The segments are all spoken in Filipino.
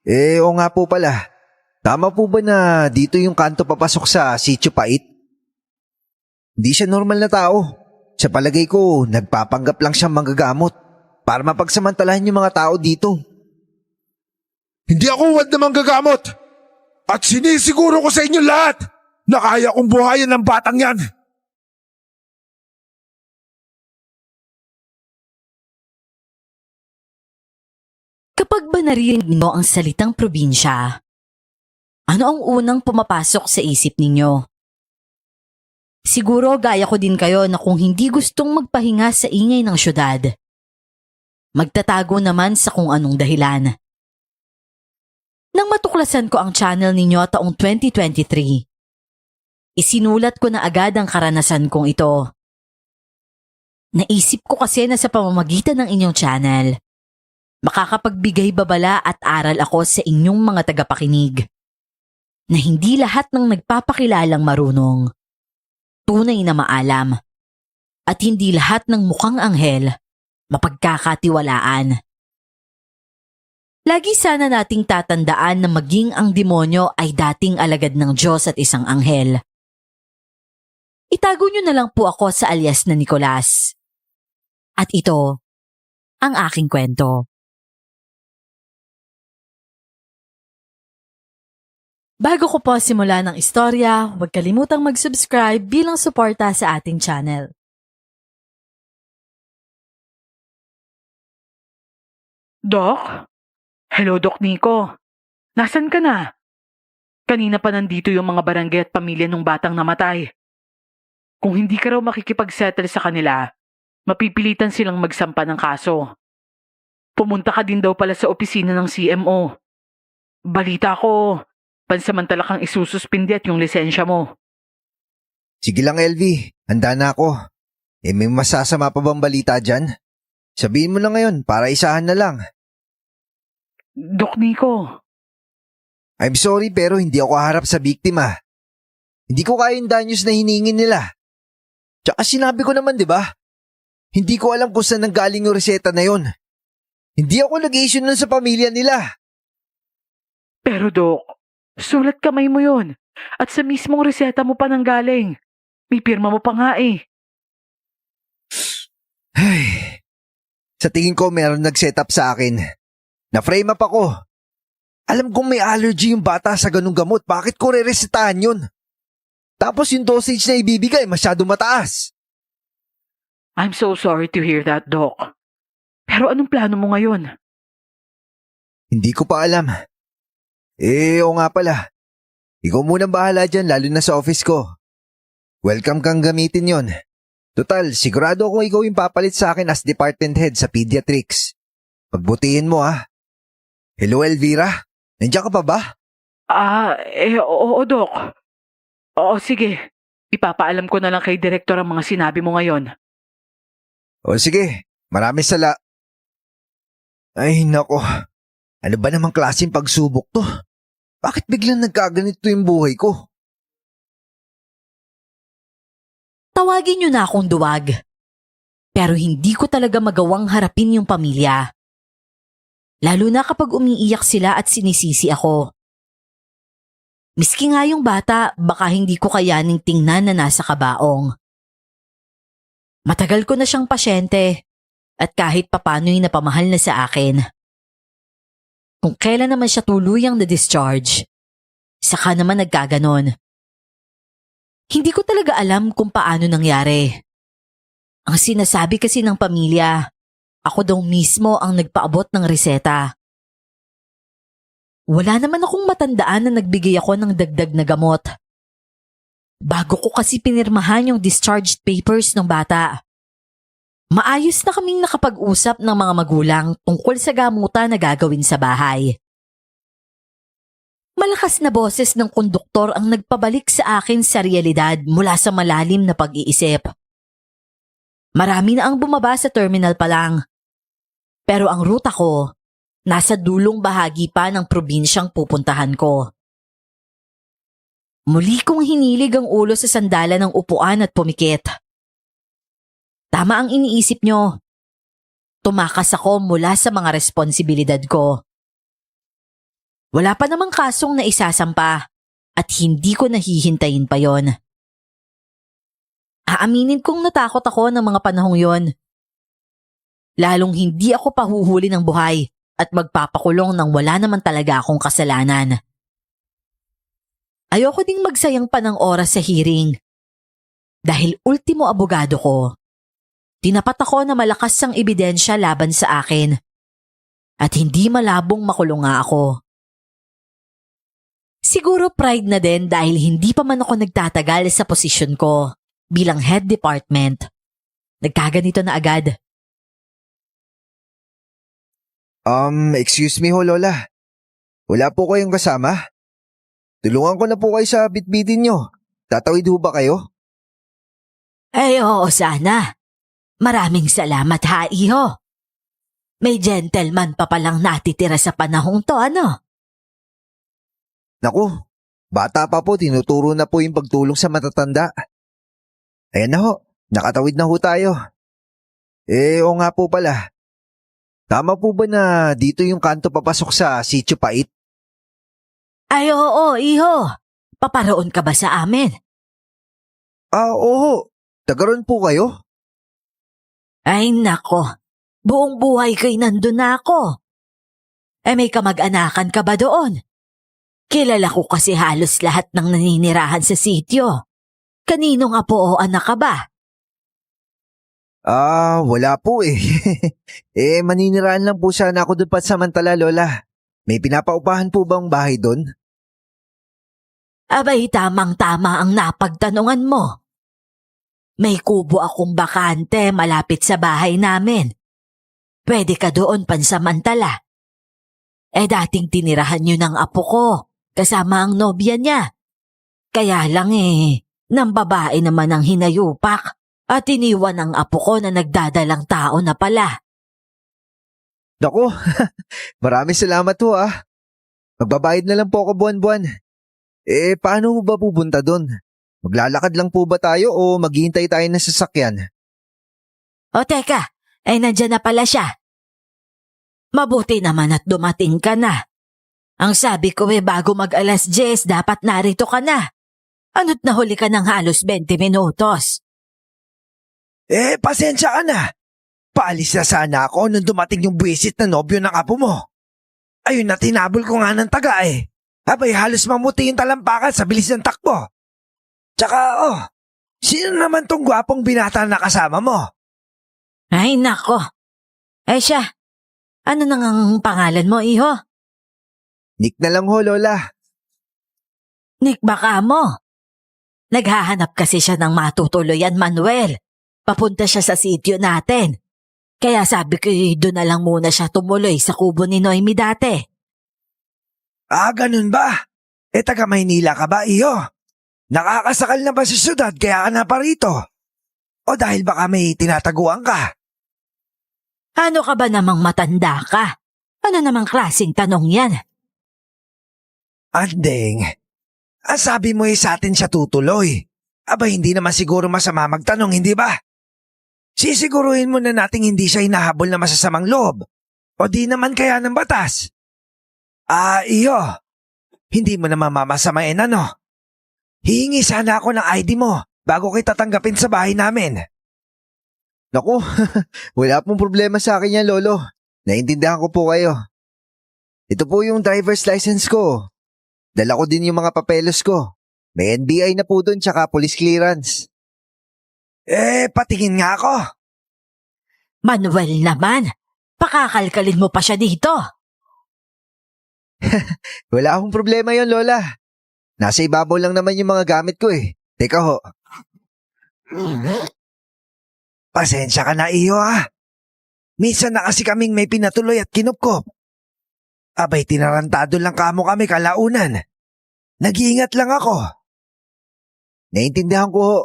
Oo nga po pala. Tama po ba na dito yung kanto papasok sa Sitio Pait? Hindi siya normal na tao. Sa palagay ko, nagpapanggap lang siyang manggagamot para mapagsamantalahan yung mga tao dito. Hindi ako huwad na manggagamot. At sinisiguro ko sa inyo lahat na kaya kong buhayin ng batang yan. Kapag ba narinig mo ang salitang probinsya, ano ang unang pumapasok sa isip ninyo? Siguro gaya ko din kayo na kung hindi gustong magpahinga sa ingay ng syudad, magtatago naman sa kung anong dahilan. Nang matuklasan ko ang channel ninyo taong 2023, isinulat ko na agad ang karanasan kong ito. Naisip ko kasi na sa pamamagitan ng inyong channel, makakapagbigay babala at aral ako sa inyong mga tagapakinig na hindi lahat ng nagpapakilalang marunong, tunay na maalam, at hindi lahat ng mukhang anghel mapagkakatiwalaan. Lagi sana nating tatandaan na maging ang demonyo ay dating alagad ng Diyos at isang anghel. Itago niyo na lang po ako sa alias na Nicolas. At ito ang aking kwento. Bago ko po simulan ng istorya, huwag kalimutang mag-subscribe bilang suporta sa ating channel. Doc? Hello, Doc Nico. Nasaan ka na? Kanina pa nandito yung mga barangay at pamilya ng batang namatay. Kung hindi ka raw makikipag-settle sa kanila, mapipilitan silang magsampa ng kaso. Pumunta ka din daw pala sa opisina ng CMO. Balita ko, pansamantala kang isususpindi at yung lisensya mo. Sige lang LV, handa na ako. May masasama pa bang balita dyan? Sabihin mo na ngayon para isahan na lang. Doc Nico, I'm sorry pero hindi ako harap sa biktima. Hindi ko kaya yung danyos na hiningin nila. Tsaka sinabi ko naman 'di ba? Hindi ko alam kung saan nanggaling yung reseta na yon. Hindi ako nag-issue nun sa pamilya nila. pero Doc, sulat kamay mo yun. At sa mismong reseta mo pa nanggaling. May pirma mo pa nga eh. Ay, sa tingin ko meron nag-set up sa akin. Na-frame up ako. Alam kong may allergy yung bata sa ganung gamot. Bakit ko re-resetahan yun? Tapos yung dosage na ibibigay masyado mataas. I'm so sorry to hear that, Doc. Pero anong plano mo ngayon? Hindi ko pa alam. Oo nga pala. Ikaw munang bahala dyan lalo na sa office ko. Welcome kang gamitin yon. Total, sigurado akong ikaw yung papalit sa akin as department head sa pediatrics. Pagbutihin mo ha. Hello Elvira, nandiyan ka pa ba? Oo, Doc. Oo, sige. Ipapaalam ko na lang kay Direktor ang mga sinabi mo ngayon. O sige, maraming sala. Ay nako, ano ba namang klaseng pagsubok to? Bakit biglang nagkaganito yung buhay ko? Tawagin niyo na akong duwag. Pero hindi ko talaga magawang harapin yung pamilya. Lalo na kapag umiiyak sila at sinisisi ako. Miski nga yung bata, baka hindi ko kayaning tingnan na nasa kabaong. Matagal ko na siyang pasyente at kahit papano'y napamahal na sa akin. Kung kailan naman siya tuluyang na-discharge, saka naman nagkaganon. Hindi ko talaga alam kung paano nangyari. Ang sinasabi kasi ng pamilya, ako daw mismo ang nagpaabot ng reseta. Wala naman akong matandaan na nagbigay ako ng dagdag na gamot. Bago ko kasi pinirmahan yung discharged papers ng bata. Maayos na kaming nakapag-usap ng mga magulang tungkol sa gamutan na gagawin sa bahay. Malakas na boses ng konduktor ang nagpabalik sa akin sa realidad mula sa malalim na pag-iisip. Marami na ang bumaba sa terminal pa lang. Pero ang ruta ko, nasa dulong bahagi pa ng probinsyang pupuntahan ko. Muli kong hinilig ang ulo sa sandala ng upuan at pumikit. Tama ang iniisip nyo. Tumakas ako mula sa mga responsibilidad ko. Wala pa namang kasong naisasampa at hindi ko nahihintayin pa yon. Aaminin kong natakot ako ng mga panahong yon. Lalong hindi ako pahuhuli ng buhay at magpapakulong nang wala naman talaga akong kasalanan. Ayoko ding magsayang pa ng oras sa hearing. Dahil ultimo abogado ko, tinapat ako na malakas ang ebidensya laban sa akin at hindi malabong makulong nga ako. Siguro pride na din dahil hindi pa man ako nagtatagal sa posisyon ko bilang head department. Nagkaganito na agad. Excuse me ho, Lola. Wala po kayong kasama? Tulungan ko na po kayo sa bitbitin nyo. Tatawid ho ba kayo? Ay oo sana. Maraming salamat ha, iho. May gentleman pa palang natitira sa panahong to, ano? Naku, bata pa po, tinuturo na po yung pagtulong sa matatanda. Ayan na ho, nakatawid na ho tayo. O nga po pala. Tama po ba na dito yung kanto papasok sa Sitio Pait? Ay oo, iho. Paparoon ka ba sa amin? Oo. Tagaroon po kayo? Ay nako, buong buhay ko'y nandun na ako. May kamag-anakan ka ba doon? Kilala ko kasi halos lahat ng naninirahan sa sitio. Kanino nga po o anak ka ba? Wala po eh. Maniniraan lang po sana ako doon pansamantala, Lola. May pinapaupahan po bang bahay doon? Abay tamang-tama ang napagtanungan mo. May kubo akong bakante malapit sa bahay namin. Pwede ka doon pansamantala. Dating tinirahan yun ng apo ko, kasama ang nobya niya. Kaya lang ng babae naman ang hinayupak at iniwan ang apo ko na nagdadalang tao na pala. Naku, maraming salamat ho ah. Magbabayad na lang po ako buwan-buwan. Paano ba pupunta doon? Maglalakad lang po ba tayo o maghihintay tayo ng sasakyan? O teka, nandyan na pala siya. Mabuti naman at dumating ka na. Ang sabi ko bago mag-alas 10 dapat narito ka na. Ano't nahuli ka ng halos 20 minutos? Pasensya ka na. Paalis na sana ako nung dumating yung buwisit na nobyo ng apo mo. Ayun na tinabol ko nga ng taga Abay halos mamuti yung talampakan sa bilis ng takbo. Tsaka sino naman tong gwapong binata na kasama mo? Ay nako. Siya, ano nang ang pangalan mo, iho? Nick na lang ho, Lola. Nick baka mo. Naghahanap kasi siya ng matutuloyan, Manuel. Papunta siya sa sitio natin. Kaya sabi ko doon na lang muna siya tumuloy sa kubo ni Noemi dati. Ganun ba? Taga Maynila ka ba, iyo? Nakakasakal na ba sa syudad kaya ka na pa rito? O dahil baka may tinataguan ka? Ano ka ba namang matanda ka? Ano namang klaseng tanong yan? Andeng, sabi mo sa atin siya tutuloy. Aba hindi naman siguro masama magtanong, hindi ba? Sisiguruhin mo na nating hindi siya hinahabol na masasamang loob. O di naman kaya ng batas? Iyo. Hindi mo naman mamasamain ano? Hihingi sana ako ng ID mo bago kita tanggapin sa bahay namin. Naku, wala pong problema sa akin yan, Lolo. Naintindihan ko po kayo. Ito po yung driver's license ko. Dala ko din yung mga papeles ko. May NBI na po doon tsaka police clearance. Patingin nga ako. Manuel naman, pakakalkalin mo pa siya dito. Wala akong problema yon, Lola. Nasa ibabaw lang naman yung mga gamit ko Teka ho. Pasensya ka na, iyo Minsan na kasi kaming may pinatuloy at kinupkop. Abay tinarantado lang kamo kami kalaunan. Nag-iingat lang ako. Naintindihan ko ho.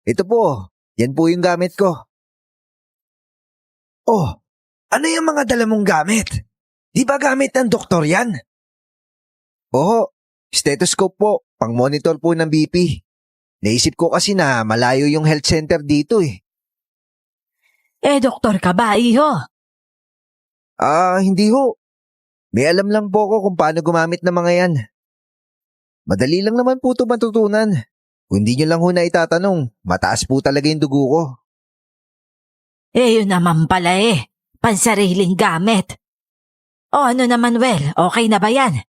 Ito po, yan po yung gamit ko. Ano yung mga dala mong gamit? Di ba gamit ng doktor yan? Oo, stethoscope po, pang-monitor po ng BP. Naisip ko kasi na malayo yung health center dito Doktor ka ba, iho? Hindi ho. May alam lang po ako kung paano gumamit ng mga yan. Madali lang naman po ito matutunan. Kung hindi nyo lang ho na itatanong, mataas po talaga yung dugo ko. Yun naman pala pansariling gamit. O ano naman, Well, okay na ba yan?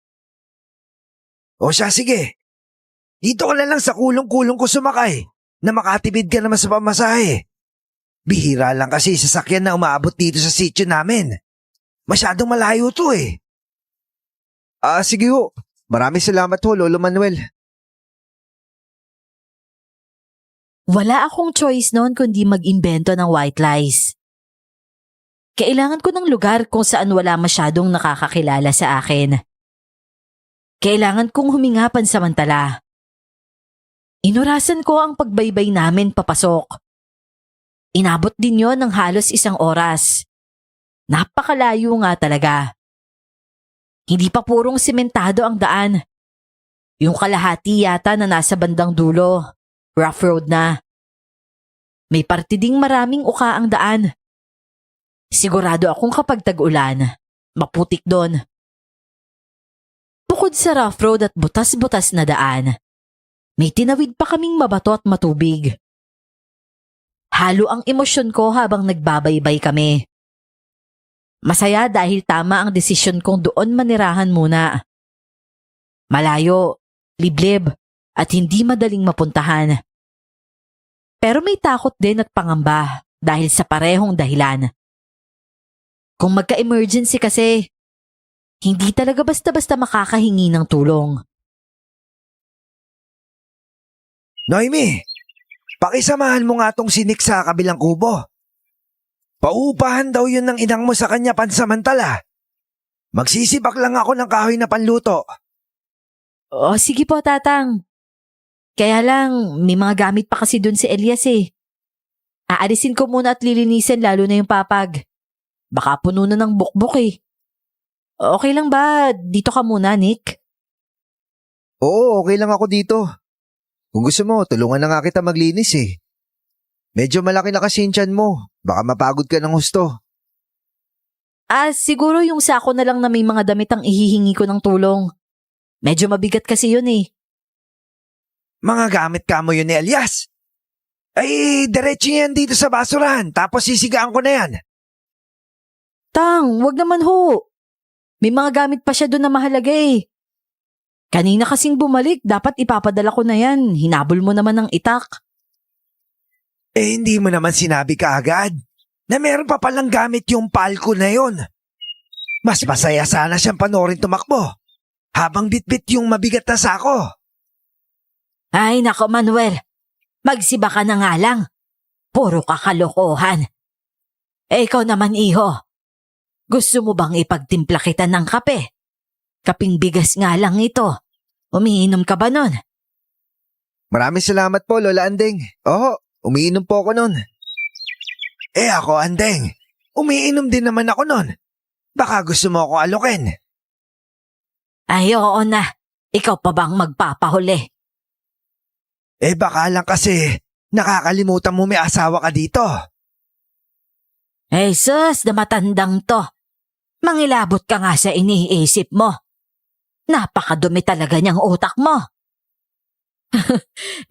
O siya, sige. Dito ka na lang sa kulong-kulong ko sumakay na makatipid ka naman sa pamasahe. Bihira lang kasi sasakyan na umaabot dito sa sitio namin. Masyadong malayo to eh. Sige ho. Maraming salamat ho, Lolo Manuel. Wala akong choice noon kundi mag-imbento ng white lies. Kailangan ko ng lugar kung saan wala masyadong nakakakilala sa akin. Kailangan kong huminga pansamantala. Inurasan ko ang pagbaybay namin papasok. Inabot din yon ng halos 1 oras. Napakalayo nga talaga. Hindi pa purong sementado ang daan. Yung kalahati yata na nasa bandang dulo. Rough road na. May parte ding maraming uka ang daan. Sigurado akong kapag tag-ulan, maputik doon. Bukod sa rough road at butas-butas na daan, may tinawid pa kaming mabato at matubig. Halo ang emosyon ko habang nagbabaybay kami. Masaya dahil tama ang desisyon kong doon manirahan muna. Malayo, liblib, at hindi madaling mapuntahan. Pero may takot din at pangamba dahil sa parehong dahilan. Kung magka-emergency kasi, hindi talaga basta-basta makakahingi ng tulong. Noemi, pakisamahan mo nga tong sinik sa kabilang kubo. Pauupahan daw yun ng inang mo sa kanya pansamantala. Magsisibak lang ako ng kahoy na panluto. O sige po, Tatang. Kaya lang, may mga gamit pa kasi dun si Elias eh. Aalisin ko muna at lilinisin lalo na yung papag. Baka puno na ng bukbok eh. Okay lang ba? Dito ka muna, Nick? Oo, okay lang ako dito. Kung gusto mo, tulungan na nga kita maglinis eh. Medyo malaki na kasi yung tiyan mo. Baka mapagod ka ng husto. Siguro yung sako na lang na may mga damit ang ihihingi ko ng tulong. Medyo mabigat kasi yun eh. Mga gamit ka mo yun ni Elias. Ay, diretso yan dito sa basurahan, tapos sisigaan ko na yan. Tang, wag naman ho. May mga gamit pa siya doon na mahalaga eh. Kanina kasing bumalik, dapat ipapadala ko na yan. Hinabol mo naman ng itak. Hindi mo naman sinabi kaagad na meron pa palang gamit yung palko na yon. Mas masaya sana siyang panoorin tumakbo habang bitbit yung mabigat na sako. Ay nako Manuel, magsiba ka na nga lang. Puro kakalokohan. Ikaw naman iho, gusto mo bang ipagtimpla kita ng kape? Kaping bigas nga lang ito. Umiinom ka ba nun? Maraming salamat po, Lola Andeng. Oo, umiinom po ako nun. Ako, Andeng, umiinom din naman ako nun. Baka gusto mo ako alokin. Ay oo na, ikaw pa bang magpapahuli? Baka lang kasi nakakalimutan mo may asawa ka dito. Sus, na matandang to. Mangilabot ka nga sa iniisip mo. Napakadumi talaga niyang utak mo.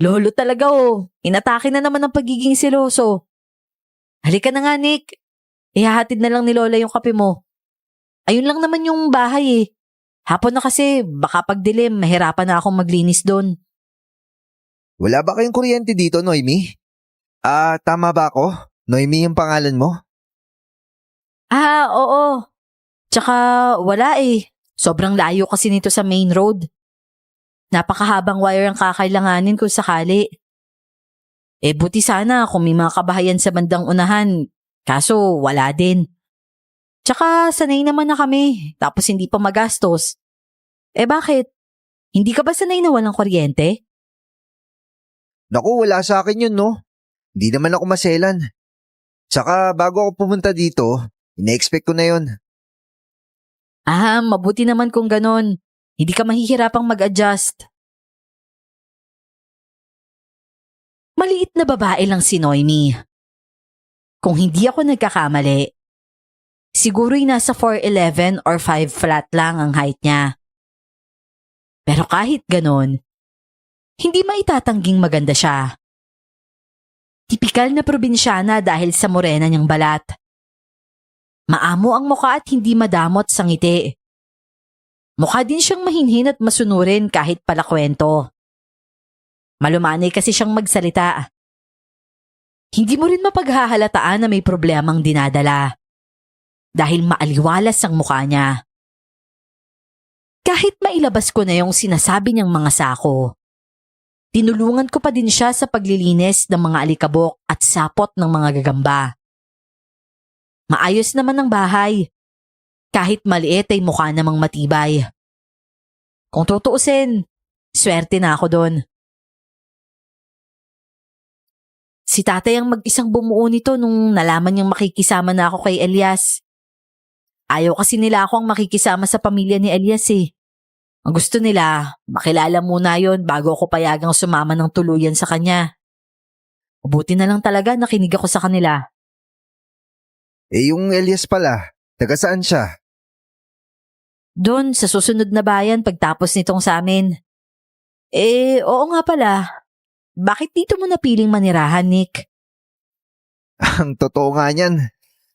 Lolo talaga oh. Inatake na naman ang pagiging seloso. Halika na nga, Nick. Ihahatid na lang ni Lola yung kape mo. Ayun lang naman yung bahay eh. Hapon na kasi, baka pagdilim, mahirapan na akong maglinis doon. Wala ba kayong kuryente dito, Noemi? Tama ba ako? Noemi yung pangalan mo? Oo. Tsaka wala eh. Sobrang layo kasi nito sa main road. Napakahabang wire ang kakailanganin kung sakali. Buti sana kung may mga kabahayan sa bandang unahan. Kaso wala din. Tsaka sanay naman na kami. Tapos hindi pa magastos. Bakit? Hindi ka ba sanay na walang kuryente? Naku, wala sa akin yun, no? Hindi naman ako maselan. Tsaka bago ako pumunta dito, ina-expect ko na yun. Mabuti naman kung ganon. Hindi ka mahihirapang mag-adjust. Maliit na babae lang si Noemi. Kung hindi ako nagkakamali, Siguro'y nasa 4'11 or 5 flat lang ang height niya. Pero kahit ganon, hindi maitatangging maganda siya. Tipikal na probinsyana dahil sa morena niyang balat. Maamo ang mukha at hindi madamot sa ngiti. Mukha din siyang mahinhin at masunurin kahit palakwento. Malumanay kasi siyang magsalita. Hindi mo rin mapaghahalataan na may problemang dinadala. Dahil maaliwalas ang mukha niya. Kahit mailabas ko na yung sinasabi niyang mga sako, tinulungan ko pa din siya sa paglilinis ng mga alikabok at sapot ng mga gagamba. Maayos naman ang bahay. Kahit maliit ay mukha namang matibay. Kung tutuusin, swerte na ako doon. Si tatay ang mag-isang bumuo nito nung nalaman niyang makikisama na ako kay Elias. Ayaw kasi nila ako ang makikisama sa pamilya ni Elias eh. Ang gusto nila, makilala muna yon bago ako payagang sumama ng tuluyan sa kanya. Mabuti na lang talaga nakinig ako sa kanila. Yung Elias pala, taga saan siya? Doon sa susunod na bayan pagtapos nitong sa amin. Oo nga pala. Bakit dito mo napiling manirahan, Nick? Ang totoo nga niyan.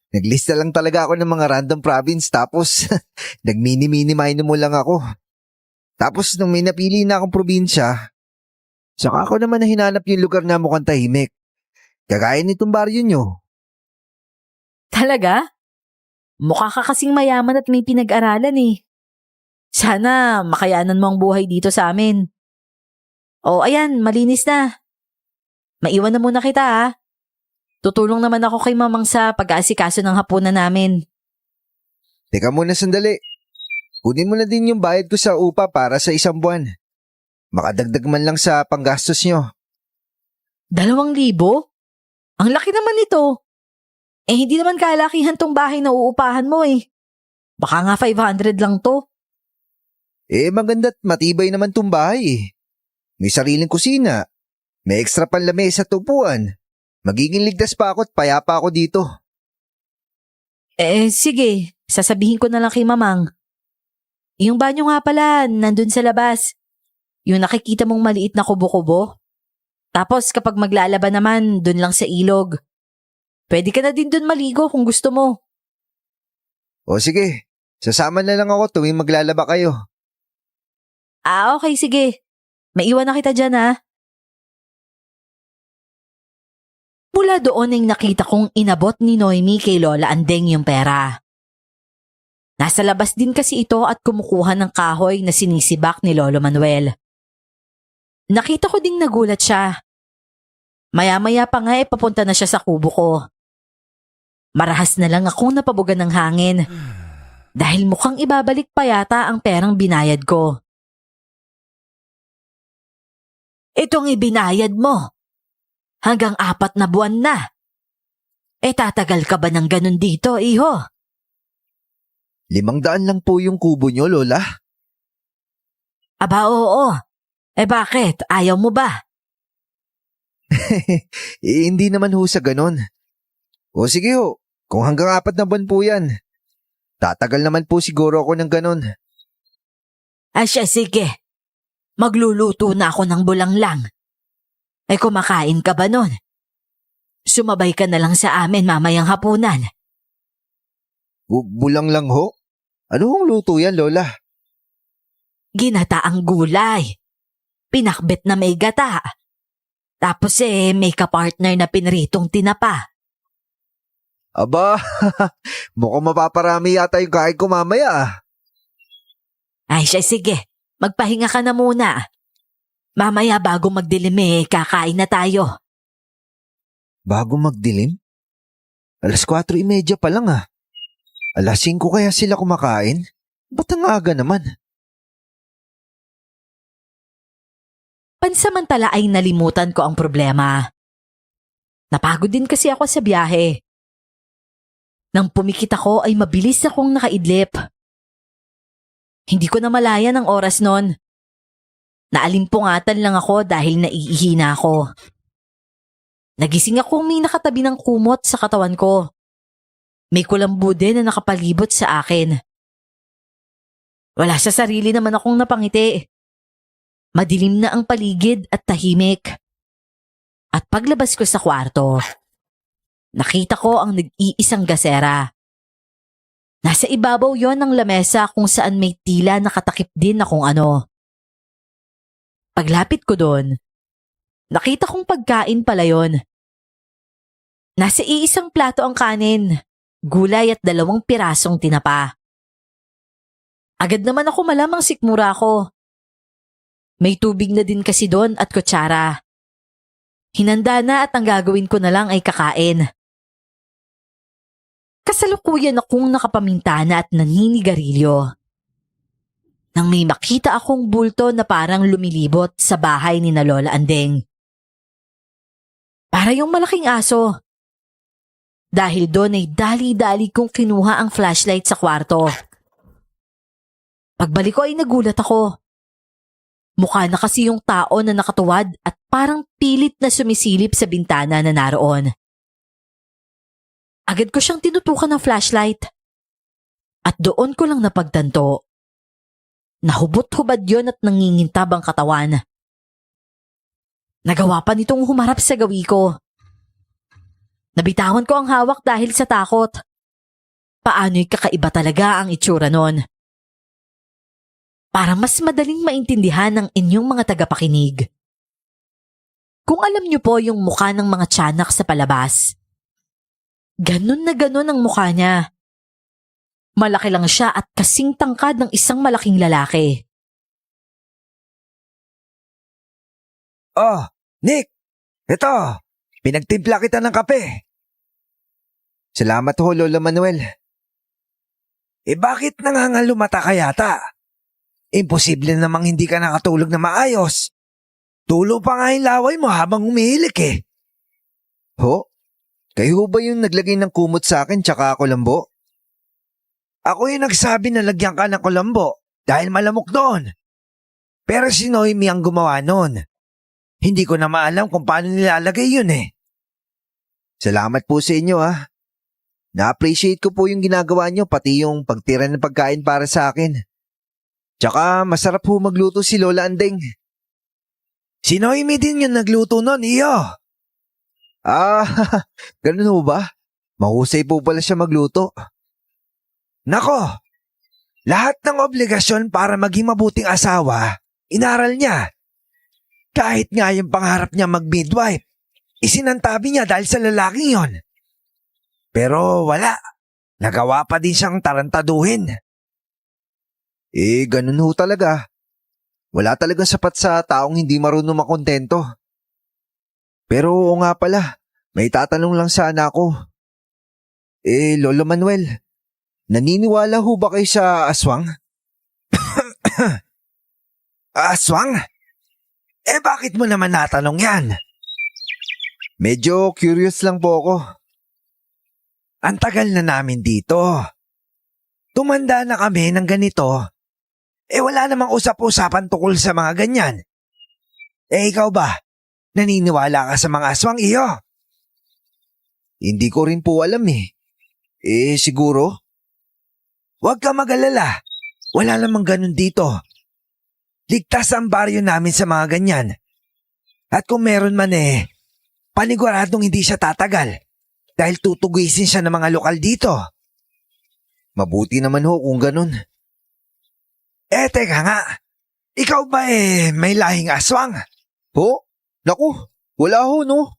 Naglista lang talaga ako ng mga random province tapos nag-mini-mini-mino mo lang ako. Tapos nung may napili na akong probinsya, saka ako naman na hinanap yung lugar na mukhang tahimik. Kagaya nitong baryo nyo. Talaga? Mukha ka kasing mayaman at may pinag-aralan eh. Sana makayanan mo ang buhay dito sa amin. Ayan, malinis na. Maiwan na muna kita ha. Tutulong naman ako kay mamang sa pag-aasikaso ng hapunan namin. Teka muna sandali. Kunin mo na din yung bayad ko sa upa para sa 1 buwan. Makadagdag man lang sa panggastos nyo. 2,000? Ang laki naman nito. Hindi naman kalakihan tong bahay na uupahan mo eh. Baka nga 500 lang to. Maganda't matibay naman tong bahay eh. May sariling kusina. May extra panlamesa at upuan. Magiging ligtas pa ako at payapa ako dito. Sige. Sasabihin ko na lang kay mamang. Yung banyo nga pala, nandun sa labas. Yung nakikita mong maliit na kubo-kubo. Tapos kapag maglalaba naman, dun lang sa ilog. Pwede ka na din dun maligo kung gusto mo. O sige, sasama na lang ako tuwing maglalaba kayo. Okay, sige. Maiwan na kita dyan ha. Mula doon ay nakita kong inabot ni Noemi kay Lola Andeng yung pera. Nasa labas din kasi ito at kumukuha ng kahoy na sinisibak ni Lolo Manuel. Nakita ko ding nagulat siya. Maya-maya pa nga papunta na siya sa kubo ko. Marahas na lang akong napabugan ng hangin dahil mukhang ibabalik pa yata ang perang binayad ko. Itong ibinayad mo. Hanggang 4 na buwan na. Tatagal ka ba ng ganun dito, iho? 500 lang po yung kubo nyo, Lola. Aba, oo. Bakit? Ayaw mo ba? Hindi naman ho sa ganon. O sige ho, kung hanggang 4 na buwan po yan. Tatagal naman po siguro ako ng ganon. Siya, sige. Magluluto na ako ng bulanglang. Kumakain ka ba nun? Sumabay ka na lang sa amin mamayang hapunan. Bulang lang ho? Ano hong luto yan, Lola? Ginataang gulay. Pinakbet na may gata. Tapos may kapartner na pinritong tinapa. Aba, mukhang mapaparami yata yung kain ko mamaya ah. Siya, sige. Magpahinga ka na muna. Mamaya bago magdilim kakain na tayo. Bago magdilim? 4:30 pa lang ah. 5 kaya sila kumakain? Ba't ang aga naman? Pansamantala ay nalimutan ko ang problema. Napagod din kasi ako sa biyahe. Nang pumikit ako ay mabilis akong nakaidlip. Hindi ko na malayan ang oras nun. Naalimpungatan lang ako dahil naiihi na ako. Nagising akong may nakatabi ng kumot sa katawan ko. May kulambo din na nakapalibot sa akin. Wala sa sarili naman akong napangiti. Madilim na ang paligid at tahimik. At paglabas ko sa kwarto, nakita ko ang nag-iisang gasera. Nasa ibabaw yon ng lamesa kung saan may tila nakatakip din na kung ano. Paglapit ko doon, nakita kong pagkain pala yon. Nasa iisang plato ang kanin, gulay at 2 pirasong tinapa. Agad naman ako malamang sikmura ko. May tubig na din kasi doon at kutsara. Hinanda na at ang gagawin ko na lang ay kakain. Kasalukuyan akong nakapamintana at naninigarilyo. Nang may makita akong bulto na parang lumilibot sa bahay ni na Lola Andeng. Para yung malaking aso. Dahil doon ay dali-dali kong kinuha ang flashlight sa kwarto. Pagbalik ko ay nagulat ako. Mukha na kasi yung tao na nakatuwad at parang pilit na sumisilip sa bintana na naroon. Agad ko siyang tinutukan ng flashlight. At doon ko lang napagtanto. Nahubot-hubad yon at nangingintab ang katawan. Nagawa pa nitong humarap sa gawi ko. Nabitawan ko ang hawak dahil sa takot. Paano'y kakaiba talaga ang itsura nun. Para mas madaling maintindihan ng inyong mga tagapakinig. Kung alam niyo po yung mukha ng mga tiyanak sa palabas, ganun na ganun ang mukha niya. Malaki lang siya at kasing tangkad ng isang malaking lalaki. Oh, Nick! Ito! Pinagtimpla kita ng kape. Salamat ho, Lola Manuel. Bakit nangangalumata ka yata? Imposible namang hindi ka nakatulog na maayos. Tulo pa nga yung laway mo habang umihilik Ho? Kayo ba yung naglagay ng kumot sa akin tsaka kulambo? Ako yung nagsabi na lagyan ka ng kulambo dahil malamok doon. Pero si Noemi ang gumawa noon. Hindi ko na maalam kung paano nilalagay yun Salamat po sa inyo Na-appreciate ko po yung ginagawa nyo pati yung pagtira ng pagkain para sa akin. Tsaka masarap po magluto si Lola Andeng. Si Noemi din yung nagluto nun, iyo. Ganun ho ba? Mahusay po pala siya magluto. Nako, lahat ng obligasyon para maging mabuting asawa, inaral niya. Kahit nga yung pangarap niya mag-midwife, isinantabi niya dahil sa lalaking yon. Pero wala, nagawa pa din siyang tarantaduhin. Ganun ho talaga. Wala talagang sapat sa taong hindi marunong makontento. Pero oo nga pala, may tatanong lang sana ako. Lolo Manuel, naniniwala ho ba kayo sa aswang? Aswang? Bakit mo naman natanong yan? Medyo curious lang po ako. Ang tagal na namin dito. Tumanda na kami ng ganito. Wala namang usap-usapan tukol sa mga ganyan. Ikaw ba? Naniniwala ka sa mga aswang iyo? Hindi ko rin po alam siguro? Huwag ka mag-alala. Wala namang ganun dito. Ligtas ang baryo namin sa mga ganyan. At kung meron man paniguradong hindi siya tatagal dahil tutugisin siya ng mga lokal dito. Mabuti naman ho kung ganun. Teka nga. Ikaw ba may lahing aswang? Ho? Naku, wala ho no.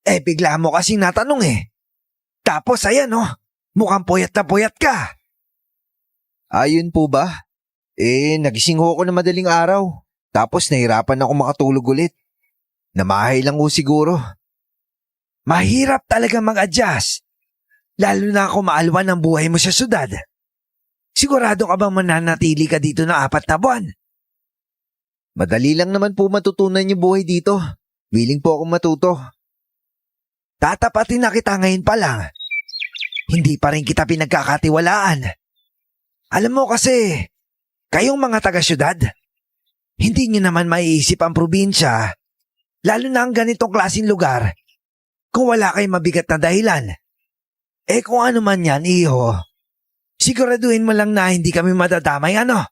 Bigla mo kasing natanong Tapos ayan mukhang puyat na puyat ka. Ayun po ba? Nagising ho ako na madaling araw. Tapos nahirapan ako makatulog ulit. Namahay lang ho siguro. Mahirap talaga mag-adjust. Lalo na kung maalwan ang buhay mo sa syudad. Sigurado ka bang mananatili ka dito na 4 na buwan? Madali lang naman po matutunan yung buhay dito. Willing po akong matuto. Tatapatin na kita ngayon pa lang. Hindi pa rin kita pinagkakatiwalaan. Alam mo kasi, kayong mga taga-syudad, hindi nyo naman maiisip ang probinsya, lalo na ang ganitong klaseng lugar, kung wala kayong mabigat na dahilan. Kung ano man yan, iho. Siguraduhin mo lang na hindi kami madadamay, ano?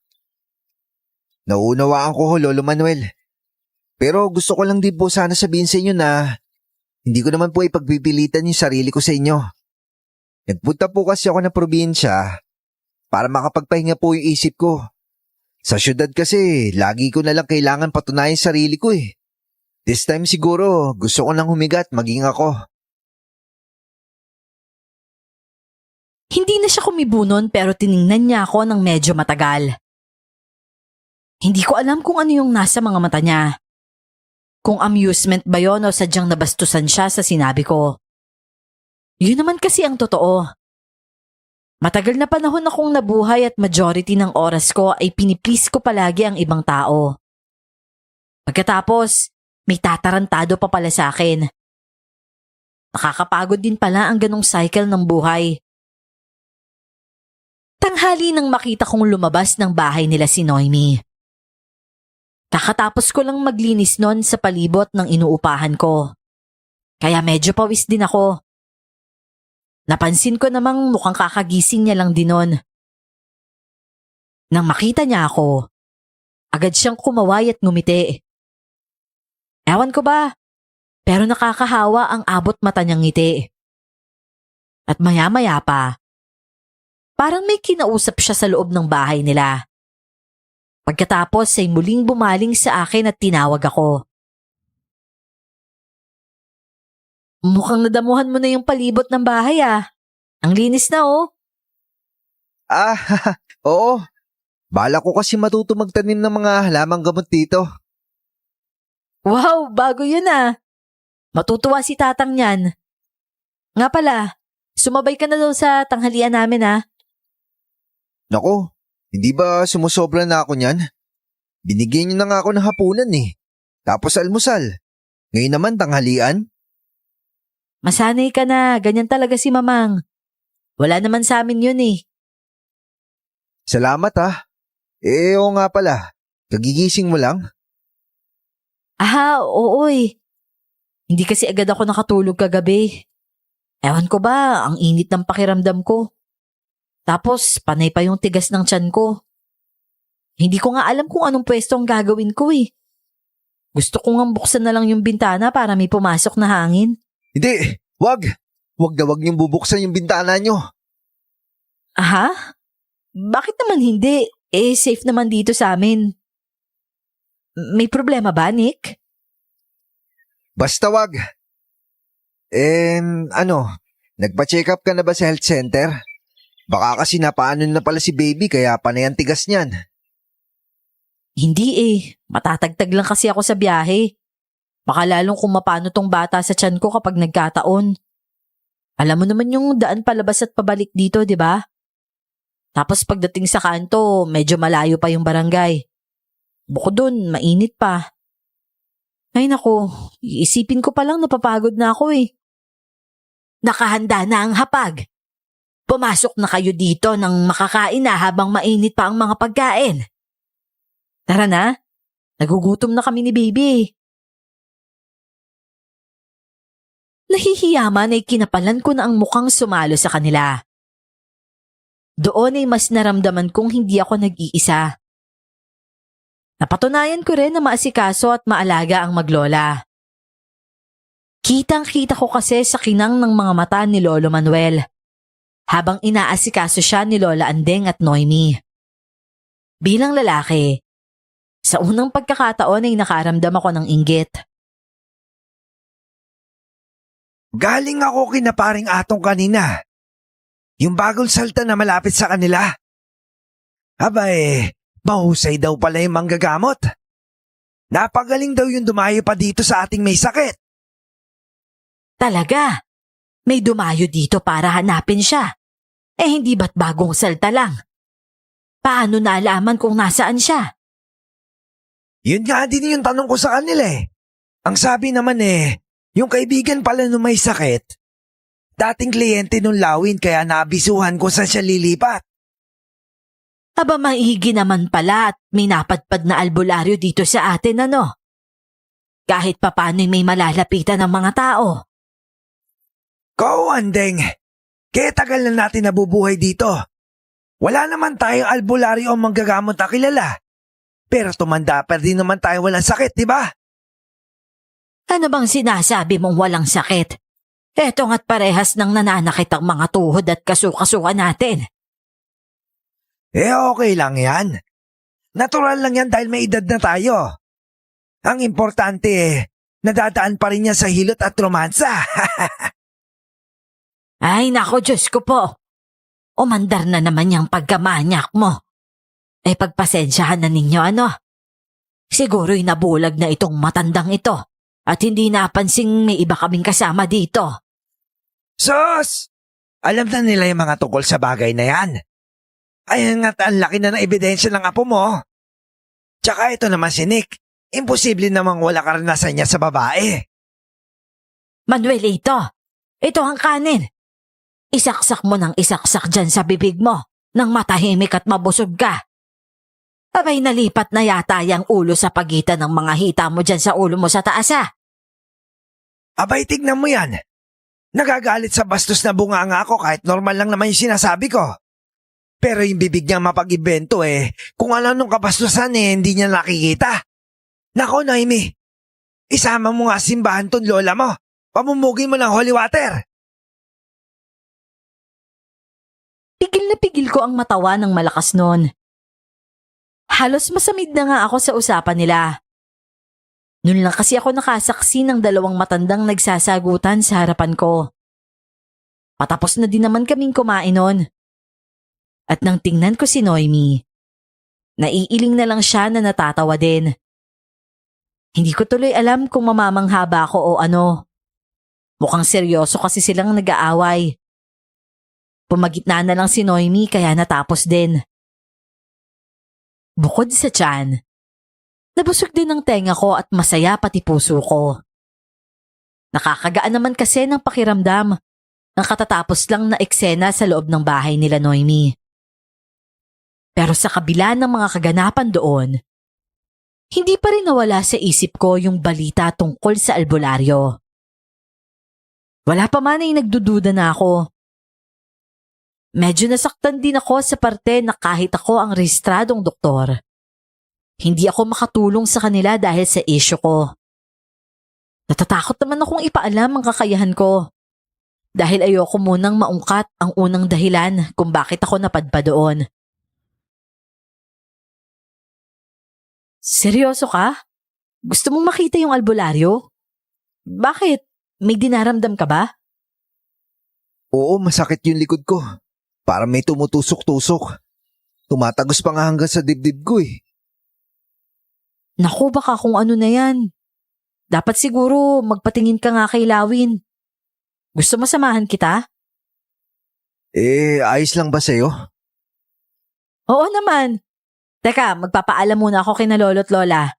Naunawaan ko ho, Lolo Manuel. Pero gusto ko lang din po sana sabihin sa inyo na hindi ko naman po ipagpipilitan yung sarili ko sa inyo. Nagpunta po kasi ako ng probinsya para makapagpahinga po yung isip ko. Sa syudad kasi, lagi ko na lang kailangan patunayan sarili ko eh. This time siguro, gusto ko nang humigat maging ako. Hindi na siya kumibunon pero tiningnan niya ako ng medyo matagal. Hindi ko alam kung ano yung nasa mga mata niya. Kung amusement ba yon o sadyang nabastusan siya sa sinabi ko. Yun naman kasi ang totoo. Matagal na panahon akong nabuhay at majority ng oras ko ay piniplease ko palagi ang ibang tao. Pagkatapos, may tatarantado pa pala sa akin. Nakakapagod din pala ang ganong cycle ng buhay. Tanghali nang makita kong lumabas ng bahay nila si Noemi. Kakatapos ko lang maglinis noon sa palibot ng inuupahan ko. Kaya medyo pawis din ako. Napansin ko namang mukhang kakagising niya lang din noon. Nang makita niya ako, agad siyang kumaway at ngumiti. Ewan ko ba, pero nakakahawa ang abot mata niyang ngiti. At maya-maya pa, parang may kinausap siya sa loob ng bahay nila. Pagkatapos ay muling bumaling sa akin at tinawag ako. Mukhang nadamuhan mo na yung palibot ng bahay ah. Ang linis na oh. Ah, oo. Bala ko kasi matuto magtanim ng mga halamang gamot dito. Wow, bago yun ah. Matutuwa si tatang niyan. Nga pala, sumabay ka na daw sa tanghalian namin ah. Nako, hindi ba sumusobra na ako niyan? Binigyan niyo na nga ako ng hapunan eh. Tapos almusal. Ngayon naman tanghalian. Masanay ka na, ganyan talaga si Mamang. Wala naman sa amin yun eh. Salamat ah. Oo nga pala. Kagigising mo lang? Oo eh. Hindi kasi agad ako nakatulog kagabi. Ewan ko ba, ang init ng pakiramdam ko. Tapos, panay pa yung tigas ng tiyan ko. Hindi ko nga alam kung anong pwesto ang gagawin ko eh. Gusto ko nga buksan na lang yung bintana para may pumasok na hangin. Hindi, wag. Wag na wag niyong bubuksan yung bintana niyo. Aha? Bakit naman hindi? Safe naman dito sa amin. May problema ba, Nick? Basta wag. Nagpa-check up ka na ba sa health center? Baka kasi napaano na pala si baby kaya panay ang tigas niyan. Hindi matatagtag lang kasi ako sa biyahe. Baka lalong kung mapano tong bata sa tiyan ko kapag nagkataon. Alam mo naman yung daan palabas at pabalik dito, di ba? Tapos pagdating sa kanto, medyo malayo pa yung barangay. Bukod dun, mainit pa. Ay nako, iisipin ko palang napapagod na ako eh. Nakahanda na ang hapag. Pumasok na kayo dito nang makakain na habang mainit pa ang mga pagkain. Tara na, nagugutom na kami ni baby. Nahihiyaman ay kinapalan ko na ang mukhang sumalo sa kanila. Doon ay mas naramdaman kong hindi ako nag-iisa. Napatunayan ko rin na maasikaso at maalaga ang maglola. Kitang-kita ko kasi sa kinang ng mga mata ni Lolo Manuel habang inaasikaso siya ni Lola Andeng at Noemi. Bilang lalaki, sa unang pagkakataon ay nakaramdam ako ng inggit. Galing ako kina paring Atong kanina. Yung bagong salta na malapit sa kanila. Mahusay daw pala yung manggagamot. Napagaling daw yung dumayo pa dito sa ating may sakit. Talaga? May dumayo dito para hanapin siya. Hindi ba't bagong salta lang? Paano nalaman kung nasaan siya? Yun nga din yung tanong ko sa kanila eh. Ang sabi naman yung kaibigan pala nung may sakit, dating kliyente nung Lawin kaya nabisuhan ko sa siya lilipat. Aba maigi naman pala at may napadpad na albularyo dito sa atin ano? Kahit papano'y may malalapitan ng mga tao. Go, Andeng! Kaya tagal na natin nabubuhay dito. Wala naman tayong albularyo o manggagamot na kilala. Pero tumanda pa din naman tayo walang sakit, di ba? Ano bang sinasabi mong walang sakit? Eto nga't parehas ng nananakit ang mga tuhod at kasukasuan natin. Okay lang yan. Natural lang yan dahil may edad na tayo. Ang importante nadadaan pa rin yan sa hilot at romansa. Ay nako, Diyos ko po. Umandar na naman yung pagkamanyak mo. Pagpasensyahan na ninyo ano? Siguro'y nabulag na itong matandang ito at hindi napansing may iba kaming kasama dito. Sus! Alam na nila yung mga tungkol sa bagay na yan. Ayun nga't ang laki na ng ebidensya ng apo mo. Tsaka ito naman si Nick. Imposible namang wala karanasan niya sa babae. Manuelito, ito ang kanin. Isaksak mo ng isaksak dyan sa bibig mo nang matahimik at mabusog ka. Abay nalipat na yata yung ulo sa pagitan ng mga hita mo dyan sa ulo mo sa taas ah. Abay tignan mo yan. Nagagalit sa bastos na bunganga ako kahit normal lang naman yung sinasabi ko. Pero yung bibig niya mapag-ibento kung ano nung kabastusan hindi niya nakikita. Nako Noemi, isama mo nga simbahan ton lola mo. Pamumugin mo ng holy water. Pigil na pigil ko ang matawa ng malakas noon. Halos masamid na nga ako sa usapan nila. Noon lang kasi ako nakasaksi ng dalawang matandang nagsasagutan sa harapan ko. Patapos na din naman kaming kumain noon. At nang tingnan ko si Noemi, naiiling na lang siya na natatawa din. Hindi ko tuloy alam kung mamamangha ba ako o ano. Mukhang seryoso kasi silang nag-aaway. Pumagitna na lang si Noemi kaya natapos din. Bukod sa tiyan, nabusog din ang tenga ko at masaya pati puso ko. Nakakagaan naman kasi ng pakiramdam ang katatapos lang na eksena sa loob ng bahay nila Noemi. Pero sa kabila ng mga kaganapan doon, hindi pa rin nawala sa isip ko yung balita tungkol sa albularyo. Wala pa man ay nagdududa na ako. Medyo nasaktan din ako sa parte na kahit ako ang rehistradong doktor, hindi ako makatulong sa kanila dahil sa isyu ko. Natatakot naman akong ipaalam ang kakayahan ko dahil ayoko munang maungkat ang unang dahilan kung bakit ako napadpa doon. Seryoso ka? Gusto mong makita yung albularyo? Bakit? May dinaramdam ka ba? Oo, masakit yung likod ko. Para may tumutusok-tusok. Tumatagos pa nga hanggang sa dibdib ko Naku, baka kung ano na yan. Dapat siguro magpatingin ka nga kay Lawin. Gusto mo samahan kita? Ayos lang ba sa'yo? Oo naman. Teka, magpapaalam muna ako kina lolo't lola.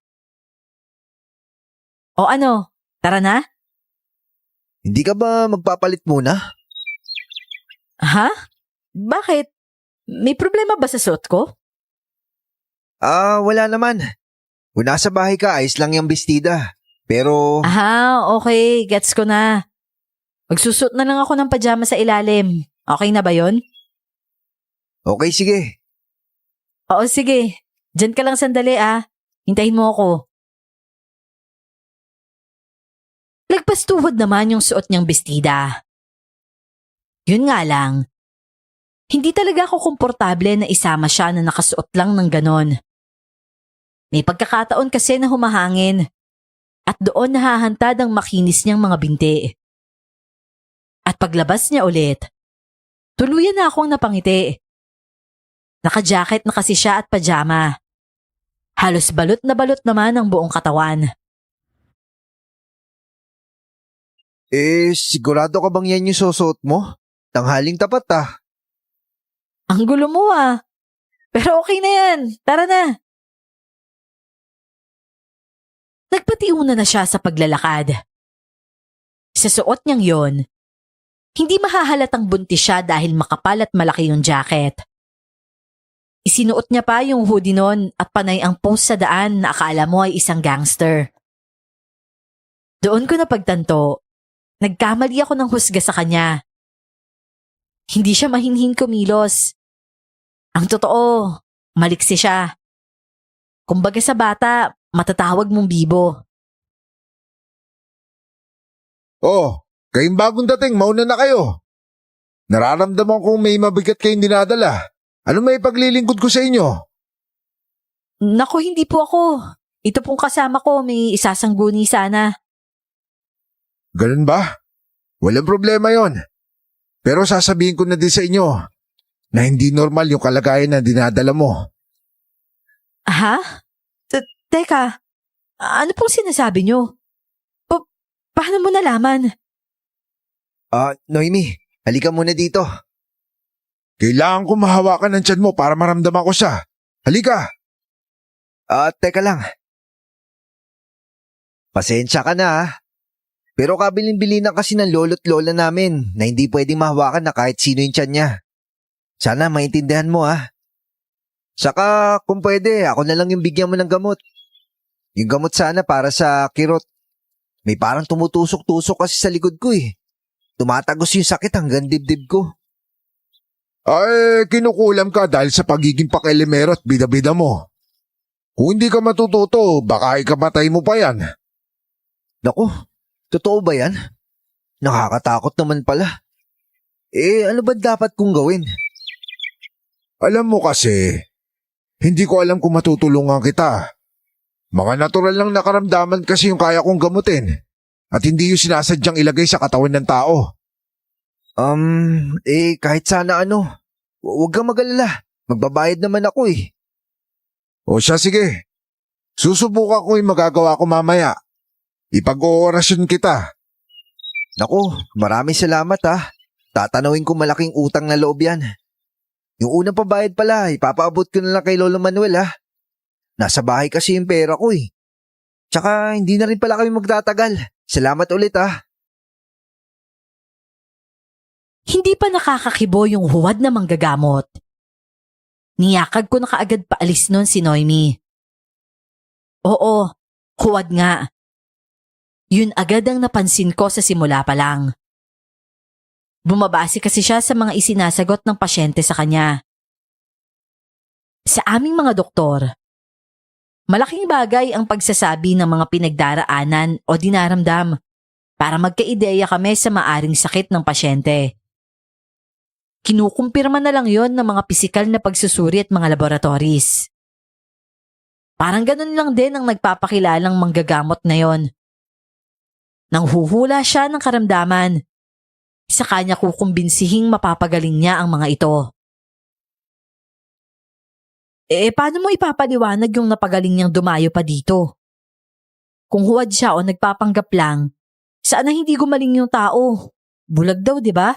O ano, tara na? Hindi ka ba magpapalit muna? Ha? Bakit? May problema ba sa suot ko? Wala naman. Kung nasa bahay ka, ayos lang yung bestida. Pero... Okay. Gets ko na. Magsusot na lang ako ng pajama sa ilalim. Okay na ba yon? Okay, sige. Oo, sige. Diyan ka lang sandali Hintayin mo ako. Lagpas tuhod naman yung suot niyang bestida. Yun nga lang, hindi talaga ako komportable na isama siya na nakasuot lang ng ganon. May pagkakataon kasi na humahangin at doon nahahantad ang makinis niyang mga binti. At paglabas niya ulit, tuluyan na akong napangiti. Naka-jacket na kasi siya at pajama. Halos balot na balot naman ang buong katawan. Sigurado ka bang yan yung susuot mo? Tanghaling tapat Ang gulo mo Pero okay na yan. Tara na. Nagpatiuna na siya sa paglalakad. Sa suot niyang yon, hindi mahahalatang buntis siya dahil makapal at malaki yung jacket. Isinuot niya pa yung hoodie nun at panay ang post sa daan na akala mo ay isang gangster. Doon ko napagtanto, nagkamali ako ng husga sa kanya. Hindi siya mahinhin kumilos. Ang totoo, maliksi siya. Kumbaga sa bata, matatawag mong bibo. Oh, kayong bagong dating, mauna na kayo. Nararamdaman kong may mabigat kayong dinadala. Ano may paglilingkod ko sa inyo? Nako, hindi po ako. Ito pong kasama ko, may isasangguni sana. Ganun ba? Walang problema yon. Pero sasabihin ko na din sa inyo na hindi normal yung kalagayan na dinadala mo. Ha? Teka, ano pong sinasabi nyo? Paano mo nalaman? Noemi, halika muna dito. Kailangan ko mahawakan ng tiyan mo para maramdaman ko siya. Halika! Teka lang. Pasensya ka na ha. Pero kabilin-bili na kasi ng lolo't lola namin na hindi pwedeng mahawakan na kahit sino yung tiyan niya. Sana maintindihan mo ha. Saka kung pwede, ako na lang yung bigyan mo ng gamot. Yung gamot sana para sa kirot. May parang tumutusok-tusok kasi sa likod ko eh. Tumatagos yung sakit hanggang dibdib ko. Ay, kinukulam ka dahil sa pagiging pakilimero at bida-bida mo. Kung hindi ka matututo, baka ikamatay mo pa yan. Naku, totoo ba yan? Nakakatakot naman pala. Ano ba dapat kong gawin? Alam mo kasi, hindi ko alam kung matutulungan kita. Mga natural lang nakaramdaman kasi yung kaya kong gamutin at hindi yung sinasadyang ilagay sa katawan ng tao. Kahit sana ano, huwag kang mag-alala. Magbabayad naman ako eh. O siya, sige. Susubukan ko yung magagawa ko mamaya. Ipag-oorasyon kita. Naku, maraming salamat ha. Tatanawin ko malaking utang na loob yan. Yung unang pabayad pala, ipapaabot ko na lang kay Lolo Manuel ha. Nasa bahay kasi yung pera ko eh. Tsaka hindi na rin pala kami magtatagal. Salamat ulit ha. Hindi pa nakakakibo yung huwad na manggagamot. Niyakag ko na kaagad paalis nun si Noemi. Oo, huwad nga. Yun agad ang napansin ko sa simula pa lang. Bumabase kasi siya sa mga isinasagot ng pasyente sa kanya. Sa aming mga doktor, malaking bagay ang pagsasabi ng mga pinagdaraanan o dinaramdam para magkaideya kami sa maaring sakit ng pasyente. Kinukumpirma na lang yon ng mga pisikal na pagsusuri at mga laboratories. Parang ganun lang din ang nagpapakilalang manggagamot na yon. Nang huhula siya ng karamdaman, sa kanya kukumbensihing mapapagaling niya ang mga ito. Paano mo ipapaliwanag yung napagaling niyang dumayo pa dito? Kung huwad siya o nagpapanggap lang, saan na hindi gumaling yung tao? Bulag daw, di ba?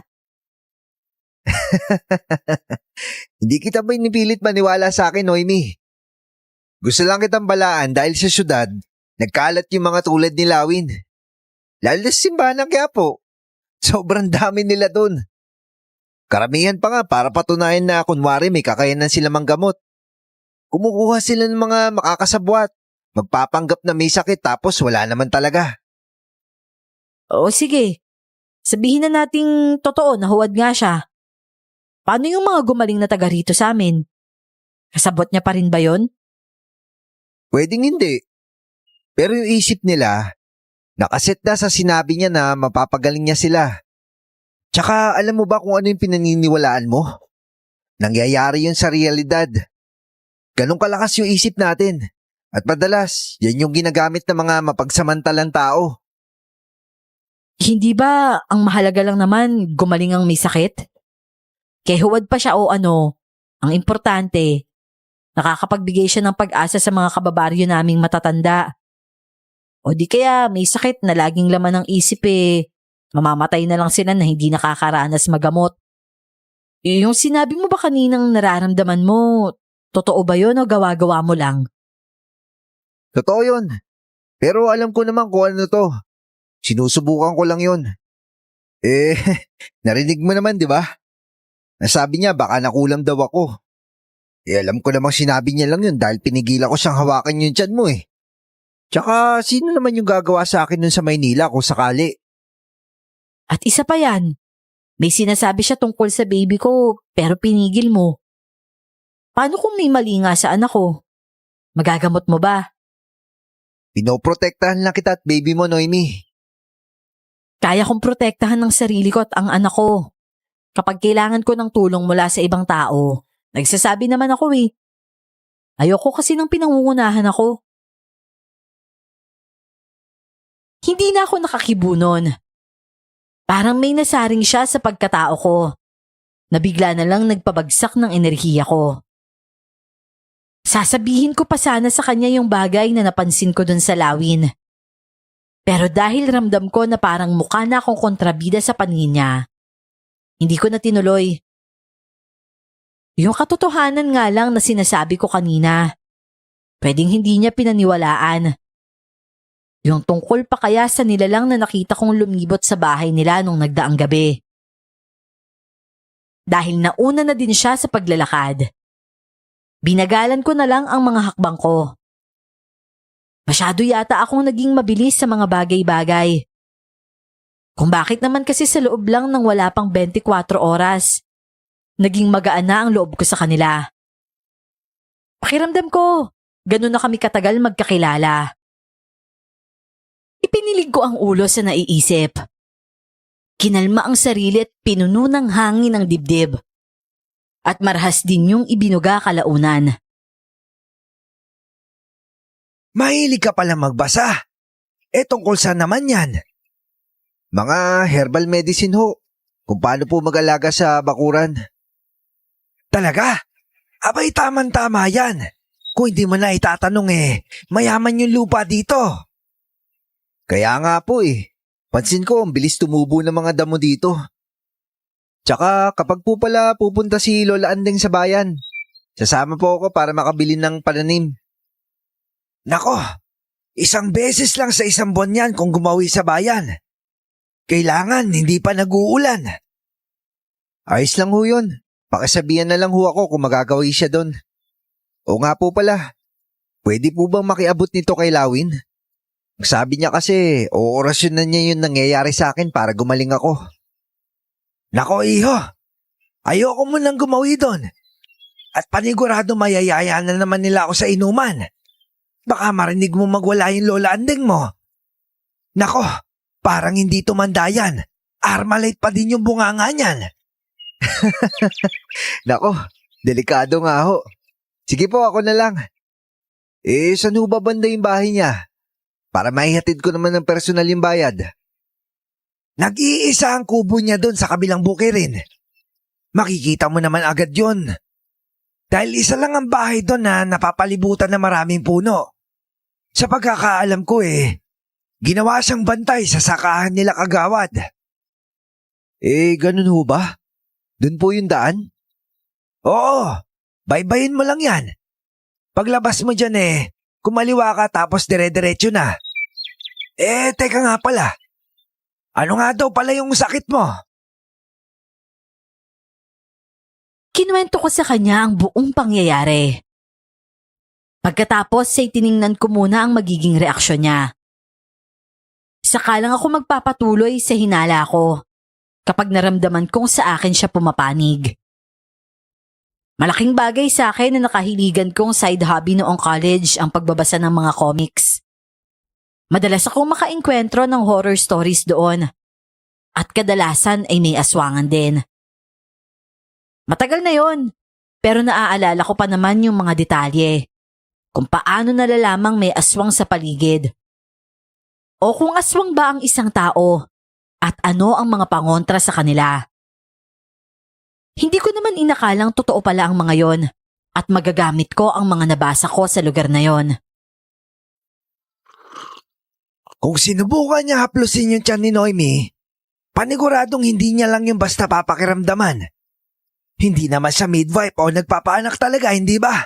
Hindi kita ba inipilit maniwala sa akin, Noemi? Gusto lang kitang balaan dahil sa syudad, nagkalat yung mga tulad ni Lawin. Lalo na sa simbahan ng Quiapo. Sobrang dami nila dun. Karamihan pa nga para patunayan na kunwari may kakayanan sila manggamot. Kumukuha sila ng mga makakasabwat. Magpapanggap na may sakit tapos wala naman talaga. O sige, sabihin na nating totoo na huwad nga siya. Paano yung mga gumaling na taga rito sa amin? Kasabot niya pa rin ba yon? Pwedeng hindi. Pero yung isip nila, nakaset na sa sinabi niya na mapapagaling niya sila. Tsaka alam mo ba kung ano yung pinaniniwalaan mo? Nangyayari yun sa realidad. Ganong kalakas yung isip natin. At madalas, yan yung ginagamit ng mga mapagsamantalang tao. Hindi ba ang mahalaga lang naman gumaling ang may sakit? Kaya huwad pa siya o ano, ang importante, nakakapagbigay siya ng pag-asa sa mga kababaryo naming matatanda. O di kaya may sakit na laging laman ng isip mamamatay na lang sila na hindi nakakaranas magamot. Yung sinabi mo ba kaninang nararamdaman mo, totoo ba yun o gawa-gawa mo lang? Totoo yun. Pero alam ko naman kung ano to. Sinusubukan ko lang yun. Narinig mo naman, di ba? Nasabi niya baka nakulam daw ako. Alam ko namang sinabi niya lang yun dahil pinigilan ko siyang hawakan yung tiyan mo eh. Tsaka sino naman yung gagawa sa akin nun sa Maynila kung sakali? At isa pa yan, May sinasabi siya tungkol sa baby ko pero pinigil mo. Paano kung may mali nga sa anak ko? Magagamot mo ba? Pinoprotektahan lang kita at baby mo, Noemi. Kaya kong protektahan ng sarili ko at ang anak ko. Kapag kailangan ko ng tulong mula sa ibang tao, nagsasabi naman ako eh. Ayoko kasi ng pinangungunahan ako. Hindi na ako nakakibunon. Parang may nasaring siya sa pagkatao ko. Nabigla na lang nagpabagsak ng enerhiya ko. Sasabihin ko pa sana sa kanya yung bagay na napansin ko dun sa lawin. Pero dahil ramdam ko na parang mukha na akong kontrabida sa paningin niya, hindi ko na tinuloy. Yung katotohanan nga lang na sinasabi ko kanina, pwedeng hindi niya pinaniwalaan. Yung tungkol pa kaya sa nilalang na nakita kong lumibot sa bahay nila nung nagdaang gabi. Dahil nauna na din siya sa paglalakad, binagalan ko na lang ang mga hakbang ko. Masyado yata akong naging mabilis sa mga bagay-bagay. Kung bakit naman kasi sa loob lang ng wala pang 24 oras, naging magaan na ang loob ko sa kanila. Pakiramdam ko, ganun na kami katagal magkakilala. Ipinilig ko ang ulo sa naiisip. Kinalma ang sarili at pinuno ng hangin ang dibdib. At marahas din yung ibinuga kalaunan. Mahilig ka pala magbasa. Tungkol saan naman yan? Mga herbal medicine ho. Kung paano po mag-alaga sa bakuran. Talaga? Abay taman-tama yan. Kung hindi mo na itatanong mayaman yung lupa dito. Kaya nga po pansin ko ang bilis tumubo ng mga damo dito. Tsaka kapag po pala pupunta si Lola Andeng sa bayan, sasama po ako para makabili ng pananim. Nako, 1 beses lang sa 1 buwan yan kung gumawi sa bayan. Kailangan hindi pa nag-uulan. Ayos lang ho yun. Pakisabihan na lang ho ako kung magagawi siya doon. O nga po pala, pwede po bang makiabot nito kay Lawin? Sabi niya kasi, oorasyon na niya yung nangyayari sa akin para gumaling ako. Nako iho, ayoko mo nang gumawi doon. At panigurado mayayaya na naman nila ako sa inuman. Baka marinig mo magwala yung Lola Andeng mo. Nako, parang hindi tumanda yan. Armalite pa din yung bunganga niyan. Nako, delikado nga ho. Sige po, ako na lang. Saan ho ba banda yung bahay niya? Para maihatid ko naman ng personal yung bayad. Nag-iisa ang kubo niya doon sa kabilang bukirin. Makikita mo naman agad yon. Dahil isa lang ang bahay doon na napapalibutan na maraming puno. Sa pagkakaalam ko ginawa siyang bantay sa sakahan nila kagawad. Ganun ho ba? Doon po yung daan? Oo, baybayin mo lang yan. Paglabas mo dyan kumaliwa ka tapos dire-diretso na. Teka nga pala. Ano nga daw pala yung sakit mo? Kinuwento ko sa kanya ang buong pangyayari. Pagkatapos ay tiningnan ko muna ang magiging reaksyon niya. Saka lang ako magpapatuloy sa hinala ko kapag naramdaman kong sa akin siya pumapanig. Malaking bagay sa akin na nakahiligan kong side hobby noong college ang pagbabasa ng mga comics. Madalas akong makainkwentro ng horror stories doon at kadalasan ay may aswangan din. Matagal na yon, pero naaalala ko pa naman yung mga detalye kung paano nalalamang may aswang sa paligid. O kung aswang ba ang isang tao at ano ang mga pangontra sa kanila. Hindi ko naman inakalang totoo pala ang mga yon at magagamit ko ang mga nabasa ko sa lugar na yon. Kung sinubukan niya haplusin yung tiyan ni Noemi, paniguradong hindi niya lang yung basta papakiramdaman. Hindi naman siya midwife o nagpapaanak talaga, hindi ba?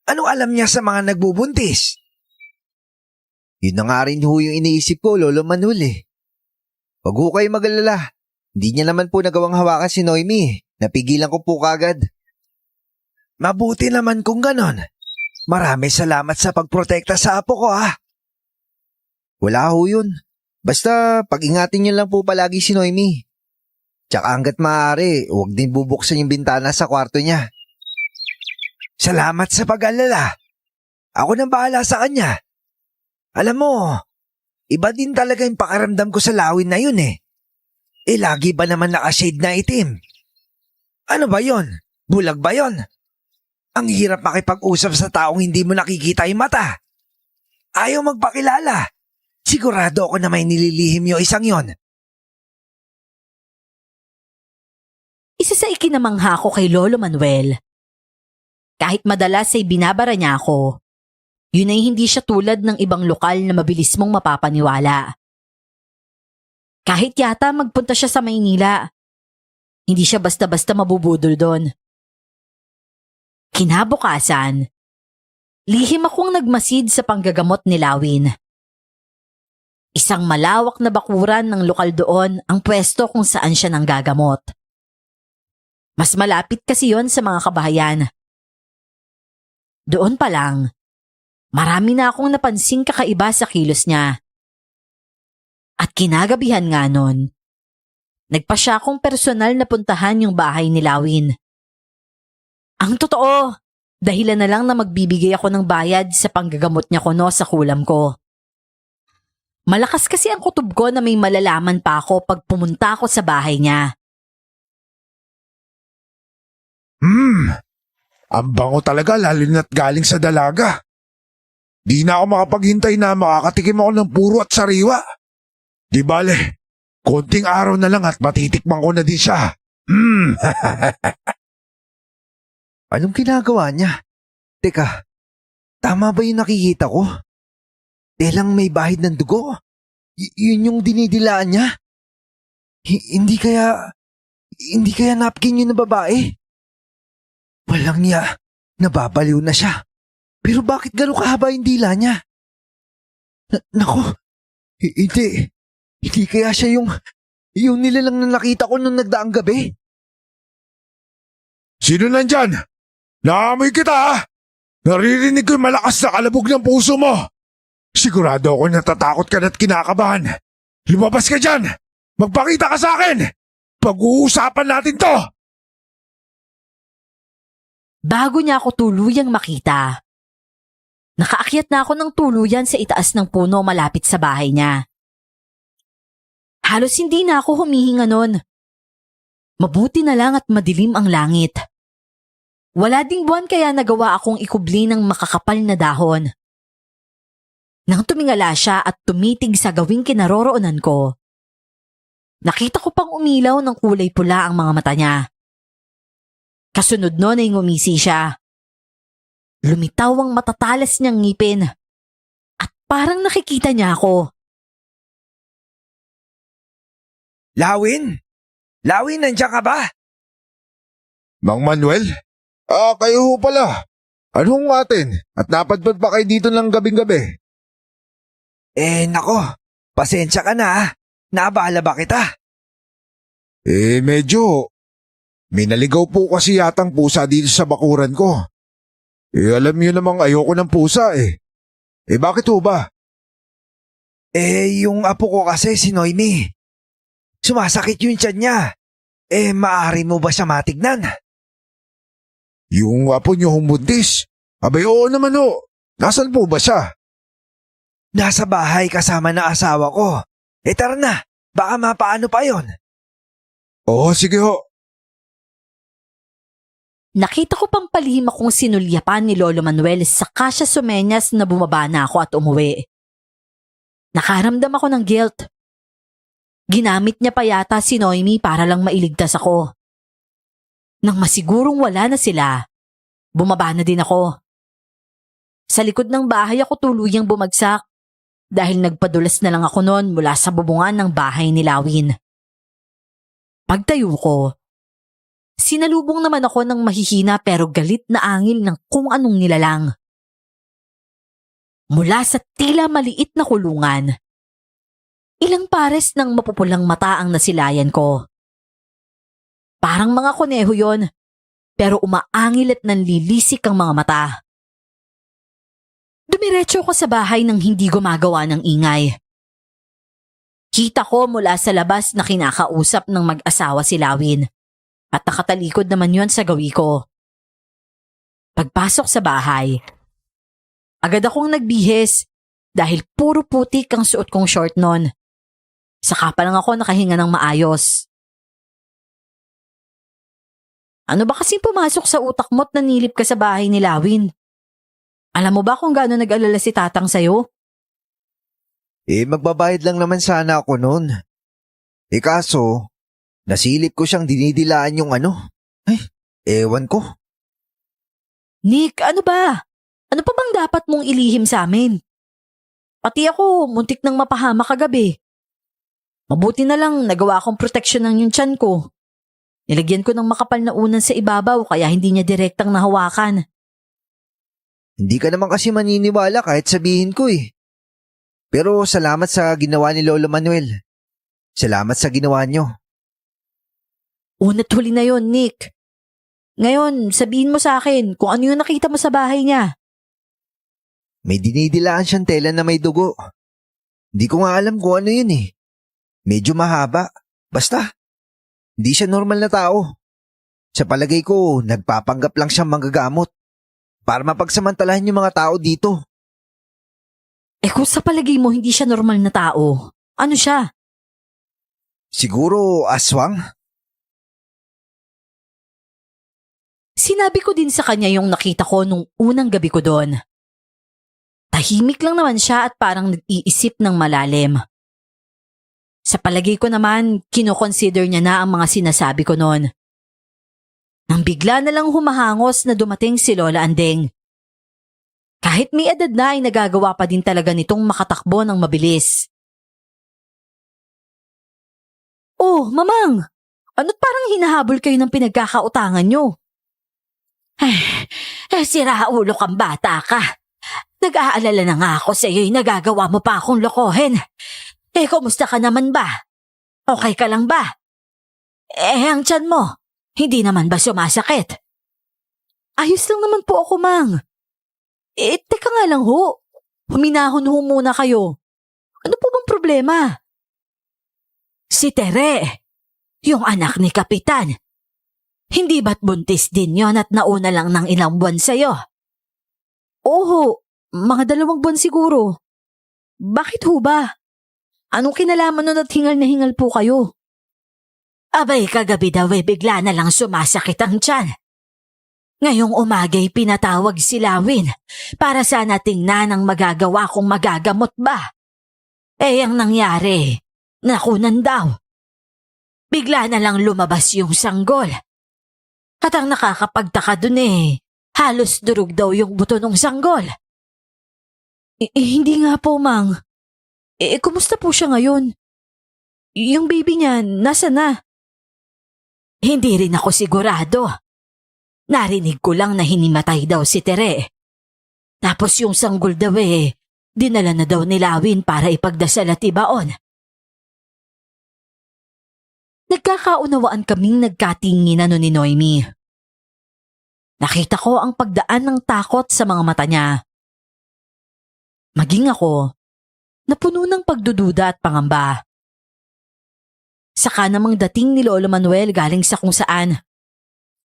Anong alam niya sa mga nagbubuntis? Yun na nga rin ho yung iniisip ko, Lolo Manuel. Huwag ho kayo mag-alala. Hindi niya naman po nagawang hawakan si Noemi. Napigilan ko po kagad. Mabuti naman kung ganon. Maraming salamat sa pagprotekta sa apo ko Wala ho yun. Basta pag-ingatin niyo lang po palagi si Noemi. Tsaka hanggat maaari, huwag din bubuksan yung bintana sa kwarto niya. Salamat sa pag-alala. Ako nang bahala sa kanya. Alam mo, iba din talaga yung pakaramdam ko sa lawin na yun eh. Lagi ba naman nakashade na itim? Ano ba yon? Bulag ba yon? Ang hirap makipag-usap sa taong hindi mo nakikita yung mata. Ayaw magpakilala. Sigurado ako na may nililihim yung isang yon. Isa sa ikinamangha ko kay Lolo Manuel. Kahit madalas ay binabara niya ako, yun ay hindi siya tulad ng ibang lokal na mabilis mong mapapaniwala. Kahit yata magpunta siya sa Maynila, hindi siya basta-basta mabubudol doon. Kinabukasan, lihim akong nagmasid sa panggagamot ni Lawin. Isang malawak na bakuran ng lokal doon ang pwesto kung saan siya nanggagamot. Mas malapit kasi yon sa mga kabahayan. Doon pa lang, marami na akong napansing kakaiba sa kilos niya. At kinagabihan nga nun, nagpa siya akong personal na puntahan yung bahay ni Lawin. Ang totoo, dahilan na lang na magbibigay ako ng bayad sa panggagamot niya kuno sa kulam ko. Malakas kasi ang kutob ko na may malalaman pa ako pag pumunta ako sa bahay niya. Ang bango talaga lalo na't galing sa dalaga. Di na ako makapaghintay na makakatikim ako ng puro at sariwa. Di bale, konting araw na lang at matitikman ko na din siya. Anong ginagawa niya? Teka, tama ba yung nakikita ko? Telang may bahid ng dugo? Yun yung dinidilaan niya? Hindi kaya napkin yun na babae? Walang niya, nababaliw na siya. Pero bakit gano'ng kahaba yung dila niya? Naku, hindi kaya siya yung nilalang na nakita ko nung nagdaang gabi? Sino nandyan? Naamoy kita ha? Naririnig ko yung malakas na kalabog ng puso mo. Sigurado ako natatakot ka na't kinakabahan. Lumabas ka dyan! Magpakita ka sa akin! Pag-uusapan natin to! Bago niya ako tuluyang makita, nakaakyat na ako ng tuluyan sa itaas ng puno malapit sa bahay niya. Halos hindi na ako humihinga nun. Mabuti na lang at madilim ang langit. Wala ding buwan kaya nagawa akong ikubli ng makakapal na dahon. Nang tumingala siya at tumitig sa gawing kinaroroonan ko, nakita ko pang umilaw ng kulay pula ang mga mata niya. Kasunod nun ay ngumisi siya. Lumitaw ang matatalas niyang ngipin at parang nakikita niya ako. Lawin? Lawin, nandiyan ka ba? Mang Manuel? Kayo ho pala. Anong atin? At napadpad pa kayo dito ng gabing-gabi? Nako, pasensya ka na ha. Naabala ba kita? Medyo. May naligaw po kasi yatang pusa dito sa bakuran ko. Alam niyo namang ayoko ng pusa eh. Bakit ho ba? Yung apo ko kasi si Noemi. Sumasakit yung tiyan niya. Maaari mo ba siya matignan? Yung apo niyo humbuntis? Abay oo naman ho. Nasaan po ba siya? Nasa bahay kasama ng asawa ko. Tara na, baka mapaano pa yon. Oo, sige ho. Nakita ko pang palihim akong sinulyapan ni Lolo Manuel saka siya sumenyas na bumaba na ako at umuwi. Nakaramdam ako ng guilt. Ginamit niya pa yata si Noemi para lang mailigtas ako. Nang masigurong wala na sila, bumaba na din ako. Sa likod ng bahay ako tuluyang bumagsak dahil nagpadulas na lang ako noon mula sa bubungan ng bahay ni Lawin. Pagtayo ko, sinalubong naman ako ng mahihina pero galit na angil ng kung anong nilalang. Mula sa tila maliit na kulungan, ilang pares ng mapupulang mata ang nasilayan ko. Parang mga kuneho yon, pero umaangil at nanlilisik ang mga mata. Dumiretso ko sa bahay nang hindi gumagawa ng ingay. Kita ko mula sa labas na kinakausap ng mag-asawa si Lawin at nakatalikod naman yon sa gawi ko. Pagpasok sa bahay, agad akong nagbihis dahil puro putik ang suot kong short nun. Saka pa lang ako nakahinga ng maayos. Ano ba kasi pumasok sa utak mo't nanilip ka sa bahay ni Lawin? Alam mo ba kung gaano nag-alala si Tatang sa'yo? Magbabayad lang naman sana ako noon. Kaso, nasilip ko siyang dinidilaan yung ano. Ewan ko. Nick, ano ba? Ano pa bang dapat mong ilihim sa amin? Pati ako, muntik nang mapahama kagabi. Mabuti na lang nagawa akong proteksyon ng yung tiyan ko. Nilagyan ko ng makapal na unan sa ibabaw kaya hindi niya direktang nahawakan. Hindi ka naman kasi maniniwala kahit sabihin ko eh. Pero salamat sa ginawa ni Lolo Manuel. Salamat sa ginawa niyo. Una't huli na yon, Nick. Ngayon, sabihin mo sa akin kung ano yung nakita mo sa bahay niya. May dinidilaan siyang tela na may dugo. Hindi ko nga alam kung ano yun eh. Medyo mahaba. Basta, hindi siya normal na tao. Sa palagay ko, nagpapanggap lang siyang manggagamot para mapagsamantalahan yung mga tao dito. Kung sa palagay mo hindi siya normal na tao, ano siya? Siguro aswang? Sinabi ko din sa kanya yung nakita ko nung unang gabi ko doon. Tahimik lang naman siya at parang nag-iisip ng malalim. Sa palagay ko naman, kinoconsider niya na ang mga sinasabi ko noon. Nang bigla na lang humahangos na dumating si Lola Andeng. Kahit may edad na ay nagagawa pa din talaga nitong makatakbo ng mabilis. Oh, mamang! Ano't parang hinahabol kayo ng pinagkakautangan nyo? Sira ulo kang bata ka. Nag-aalala na nga ako sa iyo'y nagagawa mo pa akong lokohin. Kumusta ka naman ba? Okay ka lang ba? Ang tiyan mo, hindi naman ba sumasakit? Ayos lang naman po ako, mang. Teka nga lang ho. Huminahon ho muna kayo. Ano po bang problema? Si Tere, yung anak ni Kapitan. Hindi ba't buntis din yon at nauna lang ng ilang buwan sa'yo? Oo, mga 2 buwan siguro. Bakit ho ba? Anong kinalaman nun at hingal na hingal po kayo? Abay, kagabi daw bigla na lang sumasakit ang tiyan. Ngayong umaga'y pinatawag si Lawin para sana tingnan ang magagawa kung magagamot ba. Ang nangyari, nakunan daw. Bigla na lang lumabas yung sanggol. At ang nakakapagtaka dun halos durog daw yung buto ng sanggol. Hindi nga po, mang. Kumusta po siya ngayon? Yung baby niya, nasa na? Hindi rin ako sigurado. Narinig ko lang na hinimatay daw si Tere. Tapos yung sanggol daw dinala na daw ni Lawin para ipagdasal at ibaon. Nagkakaunawaan kaming nagkatingin ni Noemi. Nakita ko ang pagdaan ng takot sa mga mata niya. Maging ako, napuno ng pagdududa at pangamba. Saka namang dating ni Lolo Manuel galing sa kung saan.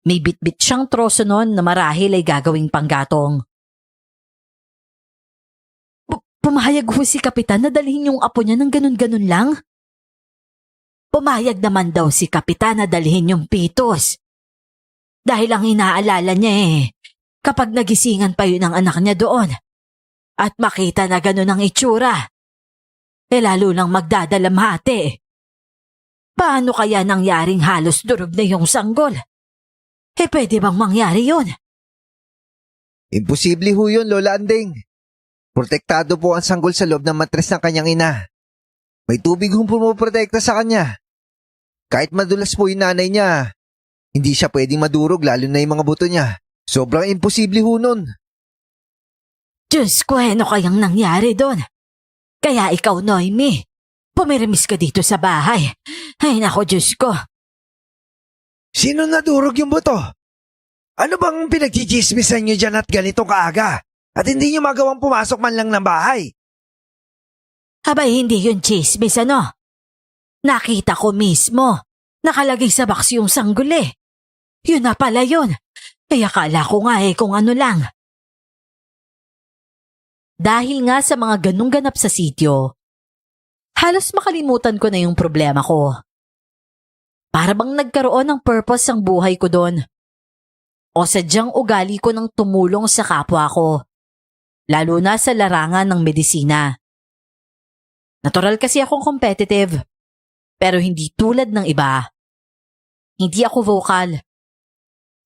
May bitbit siyang troso noon na marahil ay gagawing panggatong. Pumayag ho si Kapitan na dalhin yung apo niya ng ganun-ganun lang? Pumayag naman daw si Kapitan na dalhin yung pitos. Dahil ang inaalala niya kapag nagisingan pa yun ang anak niya doon at makita na ganun ang itsura, lalo lang magdadalamhati. Paano kaya nangyaring halos durog na yung sanggol? Pwede bang mangyari yun? Imposible ho yun, Lola Andeng. Protektado po ang sanggol sa loob ng matres ng kanyang ina. May tubig hong pumoprotekta sa kanya. Kahit madulas po yung nanay niya, hindi siya pwedeng madurog lalo na yung mga buto niya. Sobrang imposible ho nun. Diyos ko, ano kayang nangyari doon? Kaya ikaw, Noemi, pumirimis ka dito sa bahay. Ay nako, Diyos ko. Sino nadurog yung buto? Ano bang pinagchichismisan niyo dyan at ganito kaaga? At hindi niyo magawang pumasok man lang ng bahay? Abay, hindi yun chismis, ano? Nakita ko mismo. Nakalagay sa box yung sanggol eh. Yun na pala yun. Kaya akala ko nga kung ano lang. Dahil nga sa mga ganung ganap sa sityo, halos makalimutan ko na yung problema ko. Para bang nagkaroon ng purpose ang buhay ko doon. O sadyang ugali ko ng tumulong sa kapwa ko. Lalo na sa larangan ng medisina. Natural kasi akong competitive. Pero hindi tulad ng iba. Hindi ako vocal.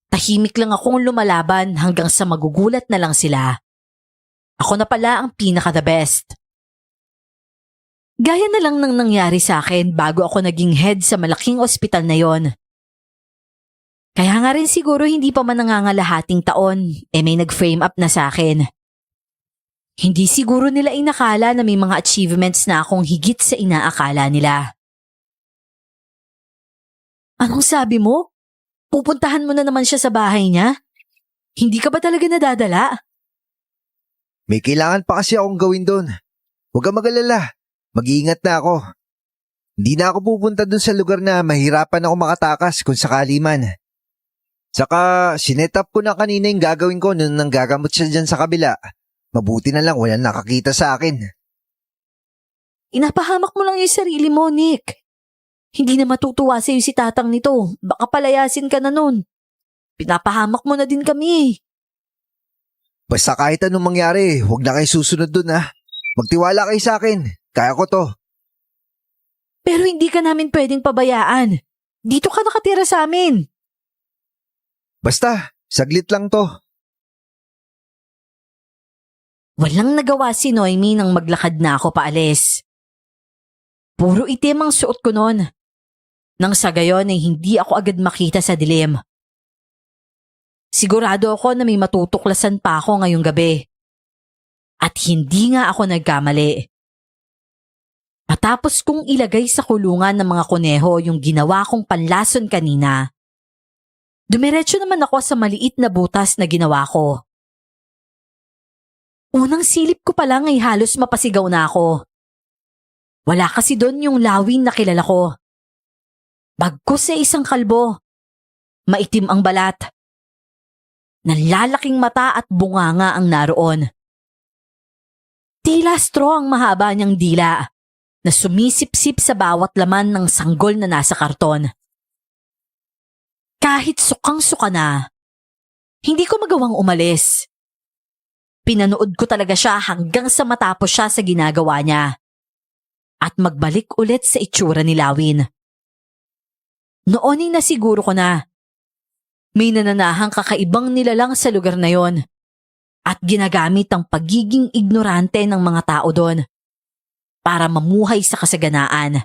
Tahimik lang akong lumalaban hanggang sa magugulat na lang sila. Ako na pala ang pinaka-the best. Gaya na lang ng nangyari sa akin bago ako naging head sa malaking ospital na yon. Kaya nga rin siguro hindi pa man nangangalahating taon, may nag-frame up na sa akin. Hindi siguro nila inakala na may mga achievements na akong higit sa inaakala nila. Anong sabi mo? Pupuntahan mo na naman siya sa bahay niya? Hindi ka ba talaga nadadala? May kailangan pa kasi akong gawin doon. Huwag kang mag-alala. Mag-iingat na ako. Hindi na ako pupunta doon sa lugar na mahirapan ako makatakas kung sakali man. Saka, sinet up ko na kanina yung gagawin ko nung nanggagamot siya dyan sa kabila. Mabuti na lang walang nakakita sa akin. Inapahamak mo lang yung sarili mo, Nick. Hindi na matutuwa sa'yo si tatang nito. Baka palayasin ka na nun. Pinapahamak mo na din kami. Basta kahit anong mangyari, huwag na kayo susunod doon ha. Magtiwala kayo sa akin. Kaya ko to. Pero hindi ka namin pwedeng pabayaan. Dito ka nakatira sa amin. Basta, saglit lang to. Walang nagawa si Noemi nang maglakad na ako paalis. Puro itim ang suot ko noon. Nang sa gayon ay hindi ako agad makita sa dilim. Sigurado ako na may matutuklasan pa ako ngayong gabi. At hindi nga ako nagkamali. Matapos kong ilagay sa kulungan ng mga kuneho yung ginawa kong panlason kanina, dumiretso naman ako sa maliit na butas na ginawa ko. Unang silip ko pa lang ay halos mapasigaw na ako. Wala kasi doon yung lawin na kilala ko. Bagkus sa isang kalbo. Maitim ang balat. Nalalaking mata at bunganga ang naroon. Tila straw ang mahaba niyang dila na sumisipsip sa bawat laman ng sanggol na nasa karton. Kahit sukang-suka na, hindi ko magawang umalis. Pinanood ko talaga siya hanggang sa matapos siya sa ginagawa niya at magbalik ulit sa itsura ni Lawin. Noon ay nasiguro ko na may nananahang kakaibang nilalang sa lugar na yon at ginagamit ang pagiging ignorante ng mga tao doon para mamuhay sa kasaganaan.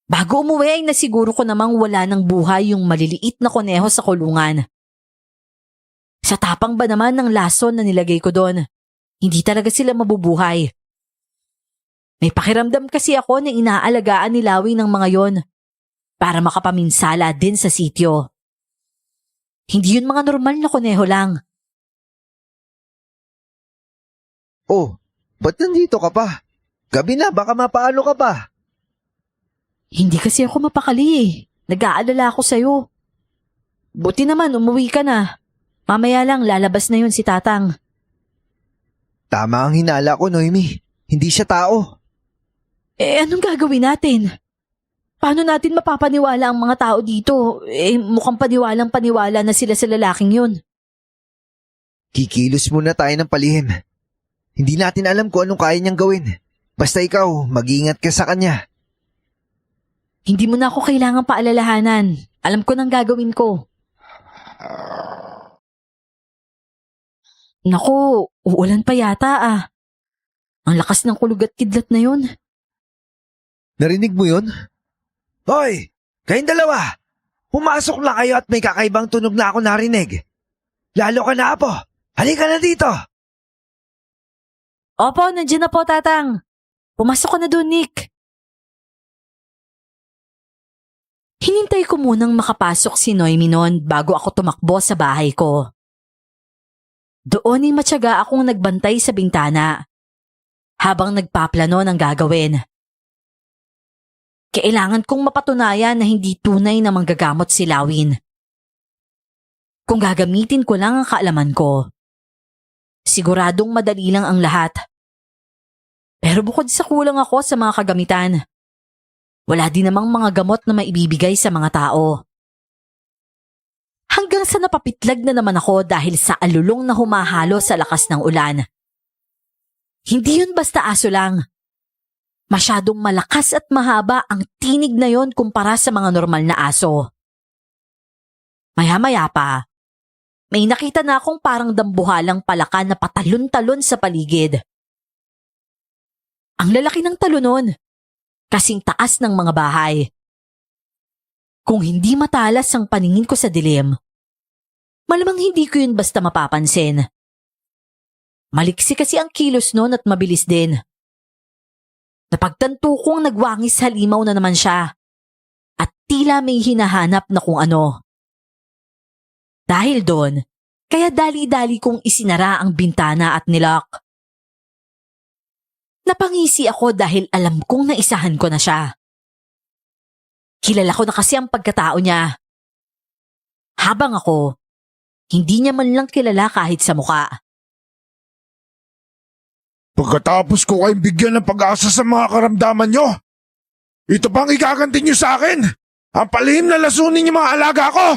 Bago umuwi ay nasiguro ko namang wala ng buhay yung maliliit na kuneho sa kulungan. Sa tapang ba naman ng lason na nilagay ko doon, hindi talaga sila mabubuhay. May pakiramdam kasi ako na inaalagaan ni Lawi ng mga yon para makapaminsala din sa sityo. Hindi yun mga normal na kuneho lang. Oh, ba't nandito ka pa? Gabi na, baka mapaano ka pa. Hindi kasi ako mapakali eh. Nag-aalala ako sa'yo. Buti naman umuwi ka na. Mamaya lang lalabas na yun si tatang. Tama ang hinala ko, Noemi. Hindi siya tao. Anong gagawin natin? Paano natin mapapaniwala ang mga tao dito? Mukhang paniwalang-paniwala na sila sa lalaking yun. Kikilos muna tayo ng palihim. Hindi natin alam kung anong kaya niyang gawin. Basta ikaw, mag-iingat ka sa kanya. Hindi mo na ako kailangang paalalahanan. Alam ko nang gagawin ko. Naku, uulan pa yata ah. Ang lakas ng kulog at kidlat na yun. Narinig mo yun? Hoy! Kayong dalawa! Pumasok na kayo at may kakaibang tunog na ako narinig. Lalo ka na, Apo! Halika na dito! Opo, nandiyan na po, tatang. Pumasok ka na doon, Nick. Hinintay ko munang makapasok si Noemi noon bago ako tumakbo sa bahay ko. Doon ay matyaga akong nagbantay sa bintana habang nagpaplano ng gagawin. Kailangan kong mapatunayan na hindi tunay na manggagamot si Lawin. Kung gagamitin ko lang ang kaalaman ko, siguradong madali lang ang lahat. Pero bukod sa kulang ako sa mga kagamitan, wala din namang mga gamot na maibibigay sa mga tao. Hanggang sa napapitlag na naman ako dahil sa alulong na humahalo sa lakas ng ulan. Hindi yun basta aso lang. Masyadong malakas at mahaba ang tinig na yon kumpara sa mga normal na aso. Maya-maya pa, may nakita na akong parang dambuhalang palaka na patalon-talon sa paligid. Ang lalaki ng talunon, kasing taas ng mga bahay. Kung hindi matalas ang paningin ko sa dilim, malamang hindi ko yun basta mapapansin. Maliksi kasi ang kilos noon at mabilis din. Napagtanto kong nagwangis halimaw na naman siya at tila may hinahanap na kung ano. Dahil doon, kaya dali-dali kong isinara ang bintana at nilock. Napangisi ako dahil alam kong naisahan ko na siya. Kilala ko na kasi ang pagkatao niya. Habang ako, hindi niya man lang kilala kahit sa muka. Pagkatapos ko kayong bigyan ng pag-asa sa mga karamdaman nyo, ito pang ikaganti nyo sa akin, ang palihim na lasunin yung mga alaga ko.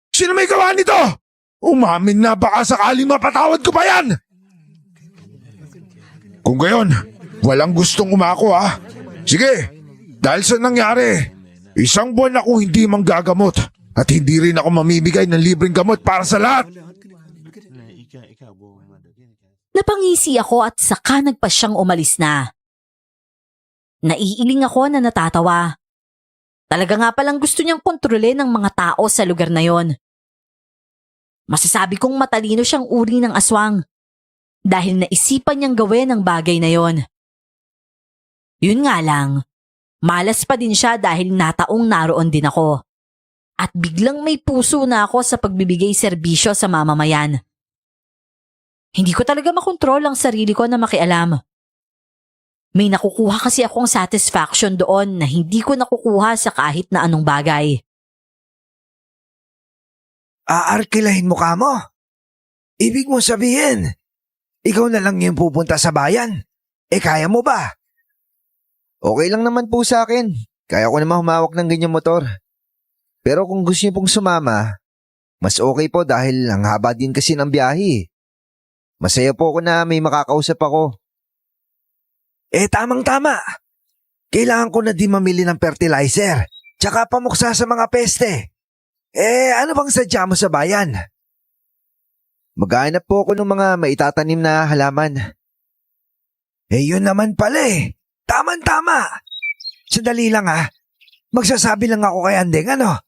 Sino may gawa nito? Umamin na baka sakaling mapatawad ko pa yan. Kung gayon, walang gustong umako ha. Sige, dahil sa nangyari, 1 buwan akong hindi manggagamot at hindi rin ako mamimigay ng libreng gamot para sa lahat. Napangisi ako at saka nagpa siyang umalis na. Naiiling ako na natatawa. Talaga nga palang gusto niyang kontrolin ng mga tao sa lugar na yon. Masasabi kong matalino siyang uri ng aswang dahil naisipan niyang gawin ang bagay na yon. Yun nga lang, malas pa din siya dahil nataong naroon din ako. At biglang may puso na ako sa pagbibigay serbisyo sa mamamayan. Hindi ko talaga makontrol ang sarili ko na makialam. May nakukuha kasi akong satisfaction doon na hindi ko nakukuha sa kahit na anong bagay. Aarkilahin mo ka mo? Ibig mo sabihin, ikaw na lang yung pupunta sa bayan. Kaya mo ba? Okay lang naman po sa akin. Kaya ko naman humawak ng ganyang motor. Pero kung gusto niyo pong sumama, mas okay po dahil ang haba din kasi ng biyahe. Masaya po ako na may makakausap ako. Tamang-tama. Kailangan ko na din mamili ng fertilizer, tsaka pamuksa sa mga peste. Ano bang sadya mo sa bayan? Maghanap po ako ng mga maitatanim na halaman. Yun naman pala eh. Tama-tama. Sandali lang ha. Magsasabi lang ako kay Andeng ano.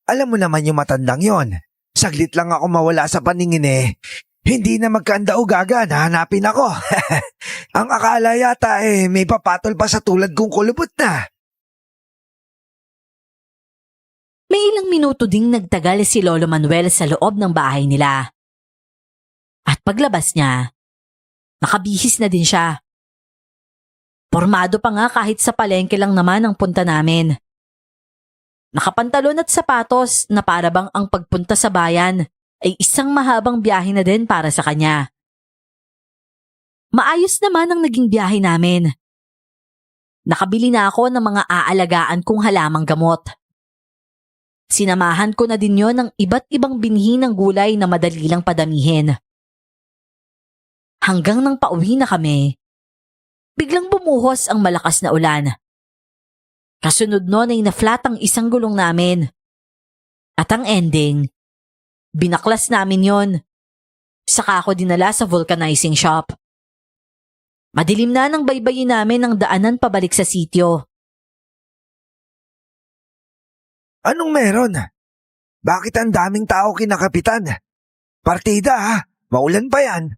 Alam mo naman yung matandang yon. Saglit lang ako mawala sa paningin eh. Hindi na magkanda-ugaga na hanapin ako. Ang akala yata may papatol pa sa tulad kong kulubot na. May ilang minuto ding nagtagal si Lolo Manuel sa loob ng bahay nila. At paglabas niya, nakabihis na din siya. Pormado pa nga kahit sa palengke lang naman ang punta namin. Nakapantalon at sapatos na para bang ang pagpunta sa bayan ay isang mahabang biyahe na din para sa kanya. Maayos naman ang naging biyahe namin. Nakabili na ako ng mga aalagaan kong halamang gamot. Sinamahan ko na din yon ng iba't ibang binhi ng gulay na madali lang padamihin. Hanggang nang pauwi na kami, biglang bumuhos ang malakas na ulan. Kasunod nun ay na-flat ang isang gulong namin. At ang ending, binaklas namin yon. Saka ako dinala sa vulcanizing shop. Madilim na nang baybayin namin ang daanan pabalik sa sitio. Anong meron? Bakit ang daming tao kinakapitan? Partida ha? Maulan pa yan.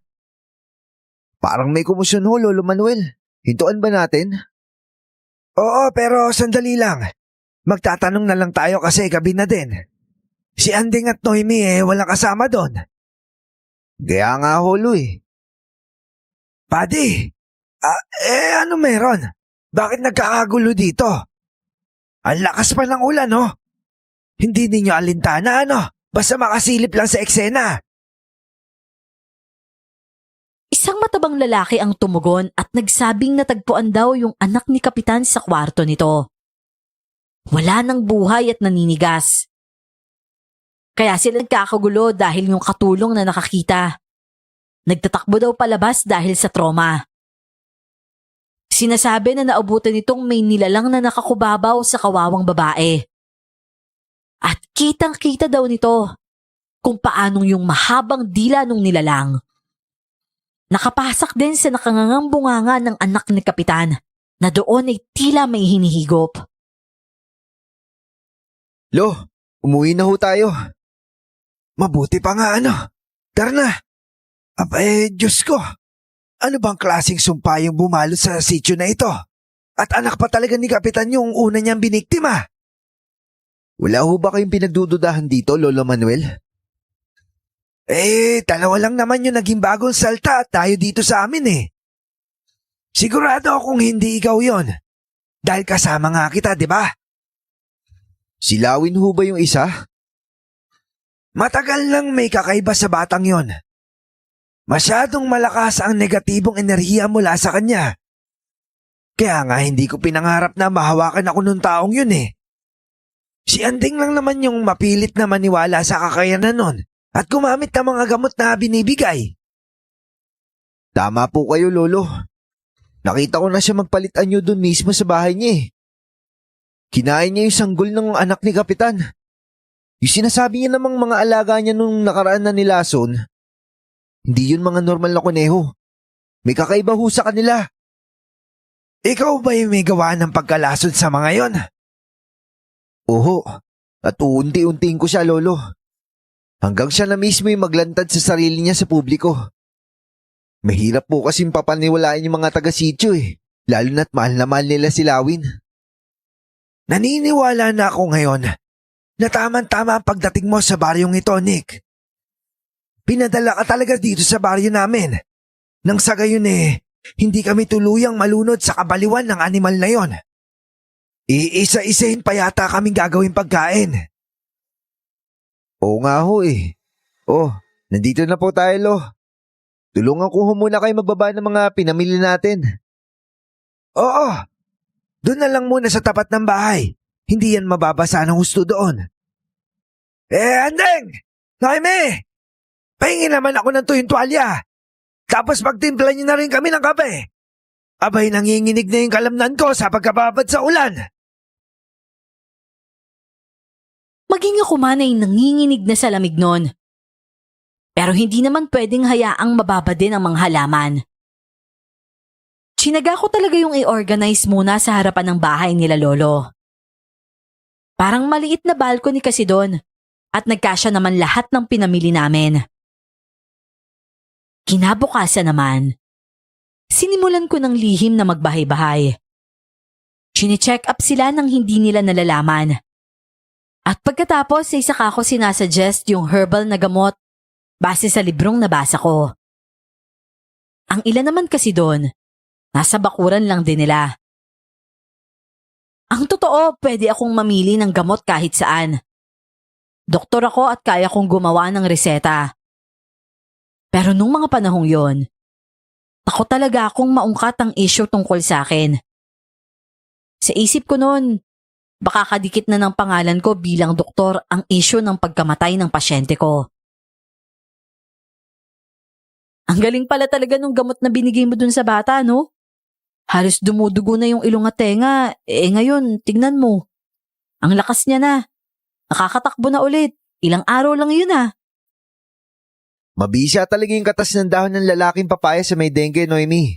Parang may kumusyon ho, Lolo Manuel. Hintuan ba natin? Oo, pero sandali lang. Magtatanong na lang tayo kasi gabi na din. Si Anding at Noemi walang kasama doon. Kaya nga ho, Luy. Padi, ano meron? Bakit nagkakagulo dito? Ang lakas pa ng ulan, no? Hindi ninyo alintana, ano? Basta makasilip lang sa eksena. Isang matabang lalaki ang tumugon at nagsabing natagpuan daw yung anak ni Kapitan sa kwarto nito. Wala nang buhay at naninigas. Kaya sila nagkakagulo dahil yung katulong na nakakita. Nagtatakbo daw palabas dahil sa trauma. Sinasabi na naabutan nitong may nilalang na nakakubabaw sa kawawang babae. At kitang-kita daw nito kung paanong yung mahabang dila nung nilalang. Nakapasak din sa nakangangang bunganga ng anak ni Kapitan na doon ay tila may hinihigop. Lo, umuwi na ho tayo. Mabuti pa nga ano. Tara na. Diyos ko. Ano bang klaseng sumpa yung bumalo sa sityo na ito? At anak pa talaga ni Kapitan yung una niyang biniktima. Wala ho ba kayong pinagdududahan dito, Lolo Manuel? Dalawa lang naman yung naging bagong salta at tayo dito sa amin eh. Sigurado akong hindi ikaw yon. Dahil kasama nga kita, di ba? Silawin ho ba yung isa? Matagal lang may kakaiba sa batang yon. Masyadong malakas ang negatibong enerhiya mula sa kanya. Kaya nga hindi ko pinangarap na mahawakan ako nung taong yun eh. Si Anding lang naman yung mapilit na maniwala sa kakayanan nun at gumamit ng mga gamot na binibigay. Tama po kayo, Lolo. Nakita ko na siya magpalit anyo dun mismo sa bahay niya eh. Kinain niya yung sanggol ng anak ni Kapitan. Yung sinasabi niya namang mga alaga niya nung nakaraan na nilason, hindi yun mga normal na kuneho. May kakaiba ho sa kanila. Ikaw ba yung may gawa ng pagkalason sa mga yon? Oo, at uunti-untiin ko siya, Lolo. Hanggang siya na mismo yung maglantad sa sarili niya sa publiko. Mahirap po kasing papaniwalaan yung mga taga-sityo eh, lalo na't mahal na mahal nila si Lawin. Naniniwala na ako ngayon na tama-tama ang pagdating mo sa baryong ito, Nick. Pinadala ka talaga dito sa baryo namin. Nang sa gayon hindi kami tuluyang malunod sa kabaliwan ng animal na yon. Iisa-isahin pa yata kaming gagawing pagkain. Oo nga ho eh. Oh, nandito na po tayo, Lo. Tulungan ko ho muna kayo magbaba ng mga pinamili natin. Oo, doon na lang muna sa tapat ng bahay. Hindi yan mababasa ng husto doon. Andeng! Noemi! Pahingi naman ako ng tuyong tuwalya. Tapos pagtimpla niyo na rin kami ng kape. Abay, nanginginig na yung kalamnan ko sa pagkababad sa ulan. Maging ako man ay nanginginig na sa lamig nun. Pero hindi naman pwedeng hayaang mababa din ang mga halaman. Tsinaga ko talaga yung i-organize muna sa harapan ng bahay nila Lolo. Parang maliit na balcony kasi doon at nagkasya naman lahat ng pinamili namin. Kinabukasan naman, sinimulan ko ng lihim na magbahay-bahay. Chine-check up sila nang hindi nila nalalaman. At pagkatapos ay saka ko sinasuggest yung herbal na gamot base sa librong nabasa ko. Ang ilan naman kasi doon, nasa bakuran lang din nila. Ang totoo, pwede akong mamili ng gamot kahit saan. Doktor ako at kaya kong gumawa ng reseta. Pero nung mga panahong yon, takot talaga akong maungkat ang issue tungkol sa akin. Sa isip ko noon, baka kadikit na ng pangalan ko bilang doktor ang issue ng pagkamatay ng pasyente ko. Ang galing pala talaga nung gamot na binigay mo dun sa bata, no? Halos dumudugo na yung ilong at tenga. Ngayon, tignan mo. Ang lakas niya na. Nakakatakbo na ulit. Ilang araw lang yun Mabisa talaga yung katas ng dahon ng lalaking papaya sa may dengue, Noemi.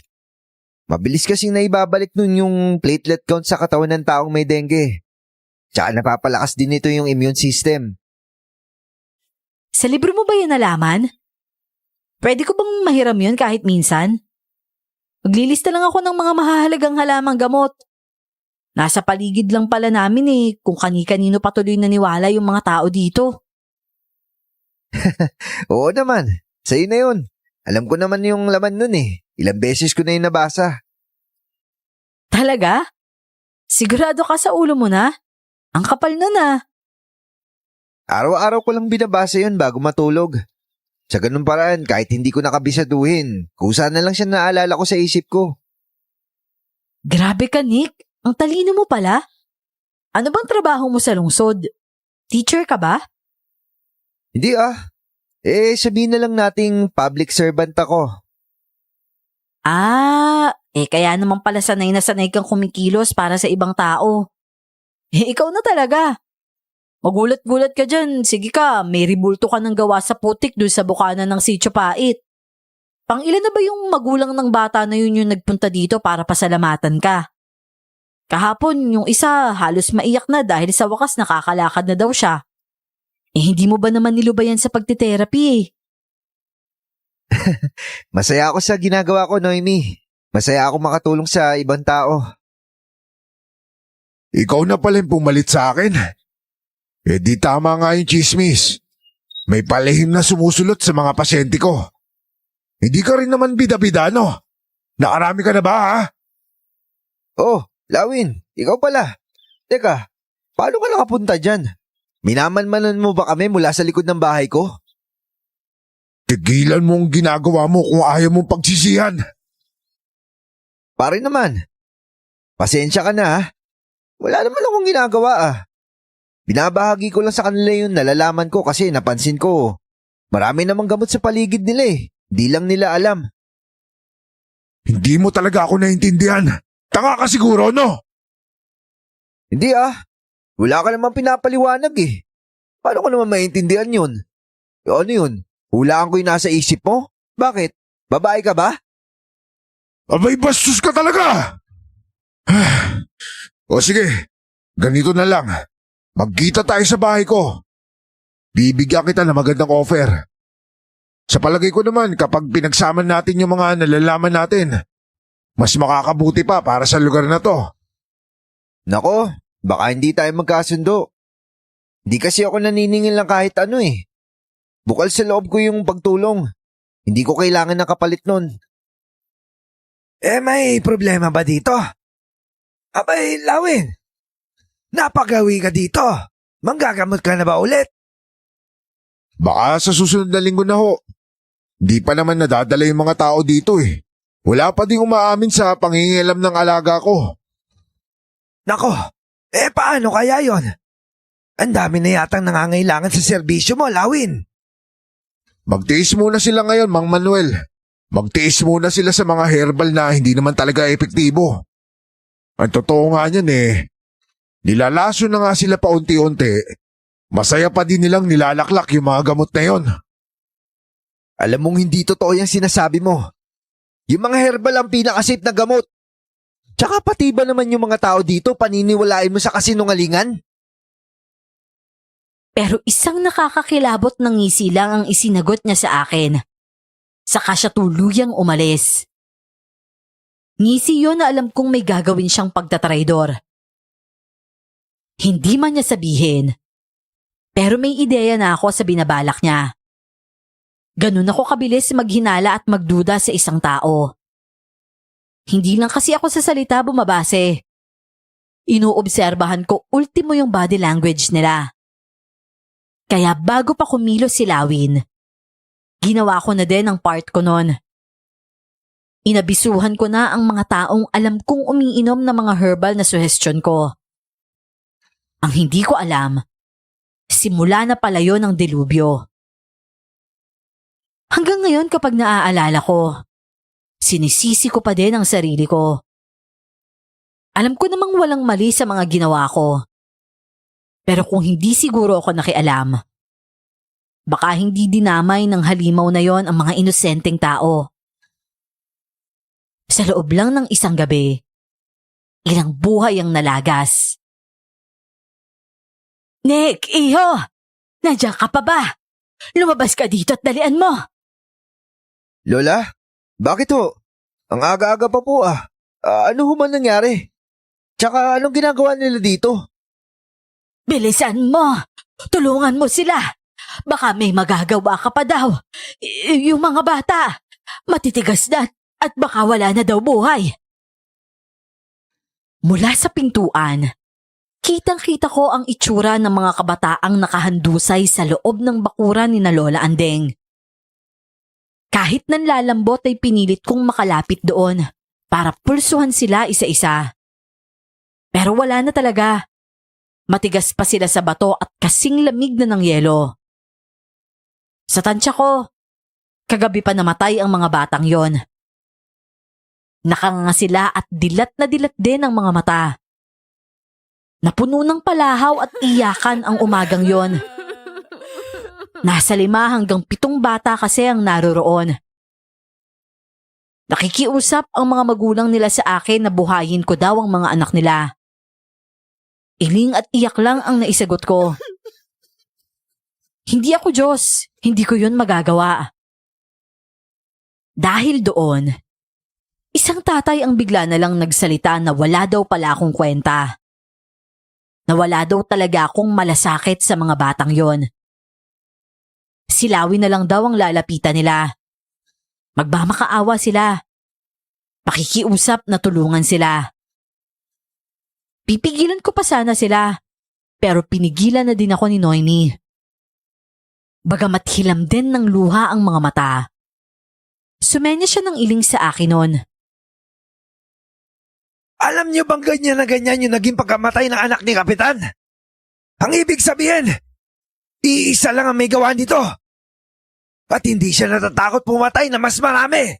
Mabilis kasing naibabalik nun yung platelet count sa katawan ng taong may dengue. Tsaka napapalakas din nito yung immune system. Sa libro mo ba yan nalaman? Pwede ko bang mahiram yun kahit minsan? Maglilista lang ako ng mga mahahalagang halamang gamot. Nasa paligid lang pala namin kung kani-kanino patuloy naniwala yung mga tao dito. Oo naman, sa'yo na yun. Alam ko naman yung laman nun Ilang beses ko na yung nabasa. Talaga? Sigurado ka sa ulo mo na? Ang kapal nun ah. Araw-araw ko lang binabasa yun bago matulog. Sa ganun paraan, kahit hindi ko nakabisaduhin, kusa na lang siya naalala ko sa isip ko. Grabe ka, Nick. Ang talino mo pala. Ano bang trabaho mo sa lungsod? Teacher ka ba? Hindi ah. Sabihin na lang nating public servant ako. Kaya naman pala sanay na sanay kang kumikilos para sa ibang tao. Ikaw na talaga. Magulat-gulat ka dyan. Sige ka, may ribulto ka ng gawa sa putik doon sa bukana ng Sitio Pait. Pangilan na ba yung magulang ng bata na yun yung nagpunta dito para pasalamatan ka? Kahapon, yung isa halos maiyak na dahil sa wakas nakakalakad na daw siya. Hindi mo ba naman nilubayan sa pagtitherapy eh? Masaya ako sa ginagawa ko, Noemi. Masaya ako makatulong sa ibang tao. Ikaw na pala yung pumalit sa akin. Di tama nga yung chismis. May palihim na sumusulot sa mga pasyente ko. Hindi ka rin naman bida-bida, no? Nakarami ka na ba, ha? Oh, Lawin, ikaw pala. Teka, paano ka nakapunta dyan? Minamanmanan mo ba kami mula sa likod ng bahay ko? Tigilan mo ang ginagawa mo kung ayaw mong pagsisihan. Pare naman. Pasensya ka na ha. Wala naman akong ginagawa ah. Binabahagi ko lang sa kanila yung nalalaman ko kasi napansin ko. Marami namang gamot sa paligid nila eh. Di lang nila alam. Hindi mo talaga ako naintindihan. Tanga ka siguro, no? Hindi ah. Wala ka naman pinapaliwanag eh. Paano ko naman maintindihan yun? Ano yun? Hulaan ko yung nasa isip mo? Bakit? Babae ka ba? Abay, bastos ka talaga! O sige, ganito na lang. Magkita tayo sa bahay ko. Bibigyan kita ng magandang offer. Sa palagay ko naman, kapag pinagsaman natin yung mga nalalaman natin, mas makakabuti pa para sa lugar na to. Nako, baka hindi tayo magkasundo. Hindi kasi ako naniningil ng kahit ano eh. Bukal sa loob ko yung pagtulong. Hindi ko kailangan ng kapalit nun. May problema ba dito? Abay, Lawin. Napagawi ka dito. Manggagamot ka na ba ulit? Baka sa susunod na linggo na ho. Di pa naman nadadala yung mga tao dito eh. Wala pa ding umaamin sa pangingialam ng alaga ko. Nako, paano kaya yon? Ang dami na yatang nangangailangan sa serbisyo mo, Lawin. Magtiis muna sila ngayon, Mang Manuel. Magtiis muna sila sa mga herbal na hindi naman talaga epektibo. Ang totoo nga niyan nilalaso na nga sila paunti-unti. Masaya pa din nilang nilalaklak yung mga gamot na yon. Alam mong hindi totoo yung sinasabi mo. Yung mga herbal ang pinakasafe na gamot. Tsaka pati ba naman yung mga tao dito paniniwalain mo sa kasinungalingan? Pero isang nakakakilabot ng ngisi lang ang isinagot niya sa akin. Saka siya tuluyang umalis. Ngisi yun na alam kong may gagawin siyang pagtatraidor. Hindi man niya sabihin. Pero may ideya na ako sa binabalak niya. Ganun ako kabilis maghinala at magduda sa isang tao. Hindi lang kasi ako sa salita bumabase. Inuobserbahan ko ultimo yung body language nila. Kaya bago pa kumilos si Lawin, ginawa ko na din ang part ko nun. Inabisuhan ko na ang mga taong alam kong umiinom ng mga herbal na suhestyon ko. Ang hindi ko alam, simula na pala yon ang delubyo. Hanggang ngayon kapag naaalala ko, sinisisi ko pa din ang sarili ko. Alam ko namang walang mali sa mga ginawa ko. Pero kung hindi siguro ako nakialam, baka hindi dinamay ng halimaw na yon ang mga inosenteng tao. Sa loob lang ng isang gabi, ilang buhay ang nalagas. Nick, iho! Nandiyan ka pa ba? Lumabas ka dito at dalian mo! Lola, bakit ho? Ang aga-aga pa po ah. Ano ho man nangyari? Tsaka anong ginagawa nila dito? Bilisan mo! Tulungan mo sila! Baka may magagawa ka pa daw. Yung mga bata, matitigas na at baka wala na daw buhay. Mula sa pintuan, Kitang-kita ko ang itsura ng mga kabataang nakahandusay sa loob ng bakuran ni na Lola Andeng. Kahit nanlalambot ay pinilit kong makalapit doon para pulsuhan sila isa-isa. Pero wala na talaga. Matigas pa sila sa bato at kasing lamig na ng yelo. Sa tansya ko, kagabi pa namatay ang mga batang yon. Nakanganga sila at dilat na dilat din ang mga mata. Napuno ng palahaw at iyakan ang umagang yon. Nasa 5 hanggang 7 bata kasi ang naroroon. Nakikiusap ang mga magulang nila sa akin na buhayin ko daw ang mga anak nila. Iling at iyak lang ang naisagot ko. Hindi ako Diyos, hindi ko yun magagawa. Dahil doon, isang tatay ang bigla na lang nagsalita na wala daw pala akong kwenta. Na wala daw talaga akong malasakit sa mga batang yon. Silawin na lang daw ang lalapitan nila. Magmamakaawa sila. Pakikiusap na tulungan sila. Pipigilan ko pa sana sila, pero pinigilan na din ako ni Noemi. Bagamat hilam din ng luha ang mga mata, sumenya siya ng iling sa akin noon. Alam niyo bang ganyan na ganyan yung naging pagkamatay ng anak ni Kapitan? Ang ibig sabihin, iisa lang ang may gawa nito. At hindi siya natatakot pumatay na mas marami.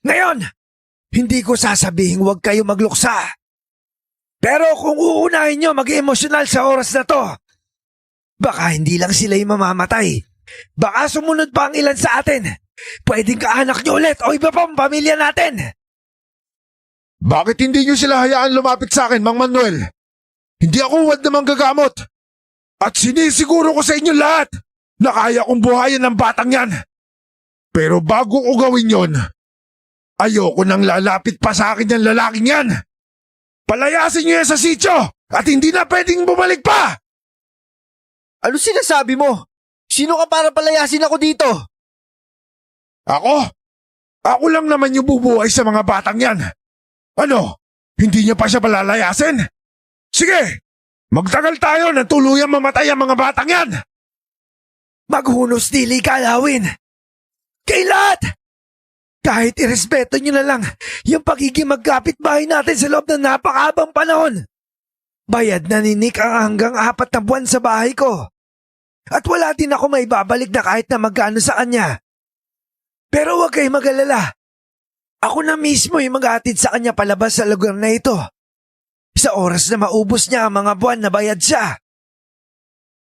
Ngayon, hindi ko sasabihin huwag kayo magluksa. Pero kung uunahin nyo mag-emosyonal sa oras na to, baka hindi lang sila yung mamamatay. Baka sumunod pa ang ilan sa atin. Pwedeng kaanak nyo ulit o iba pang pamilya natin. Bakit hindi nyo sila hayaan lumapit sa akin, Mang Manuel? Hindi ako huwad na manggagamot. At sinisiguro ko sa inyo lahat na kaya kong buhayin ng batang yan. Pero bago ko gawin yon, ayoko nang lalapit pa sa akin yung lalaking yan. Palayasin niyo yan sa sityo at hindi na pwedeng bumalik pa! Ano sinasabi mo? Sino ka para palayasin ako dito? Ako? Ako lang naman yung bubuhay sa mga batang yan. Ano? Hindi niya pa siya palalayasin? Sige! Magtagal tayo na tuluyang mamatay ang mga batang yan! Maghunos dili ka, Lawin! Kay lahat! Kahit irespeto nyo na lang yung pagiging magkapit-bahay natin sa loob ng napakahabang panahon. Bayad na ni Nick ang hanggang 4 na buwan sa bahay ko. At wala din ako may babalik na kahit na magkano sa kanya. Pero huwag kayo mag-alala. Ako na mismo yung maghatid sa kanya palabas sa lugar na ito. Sa oras na maubos niya ang mga buwan na bayad siya.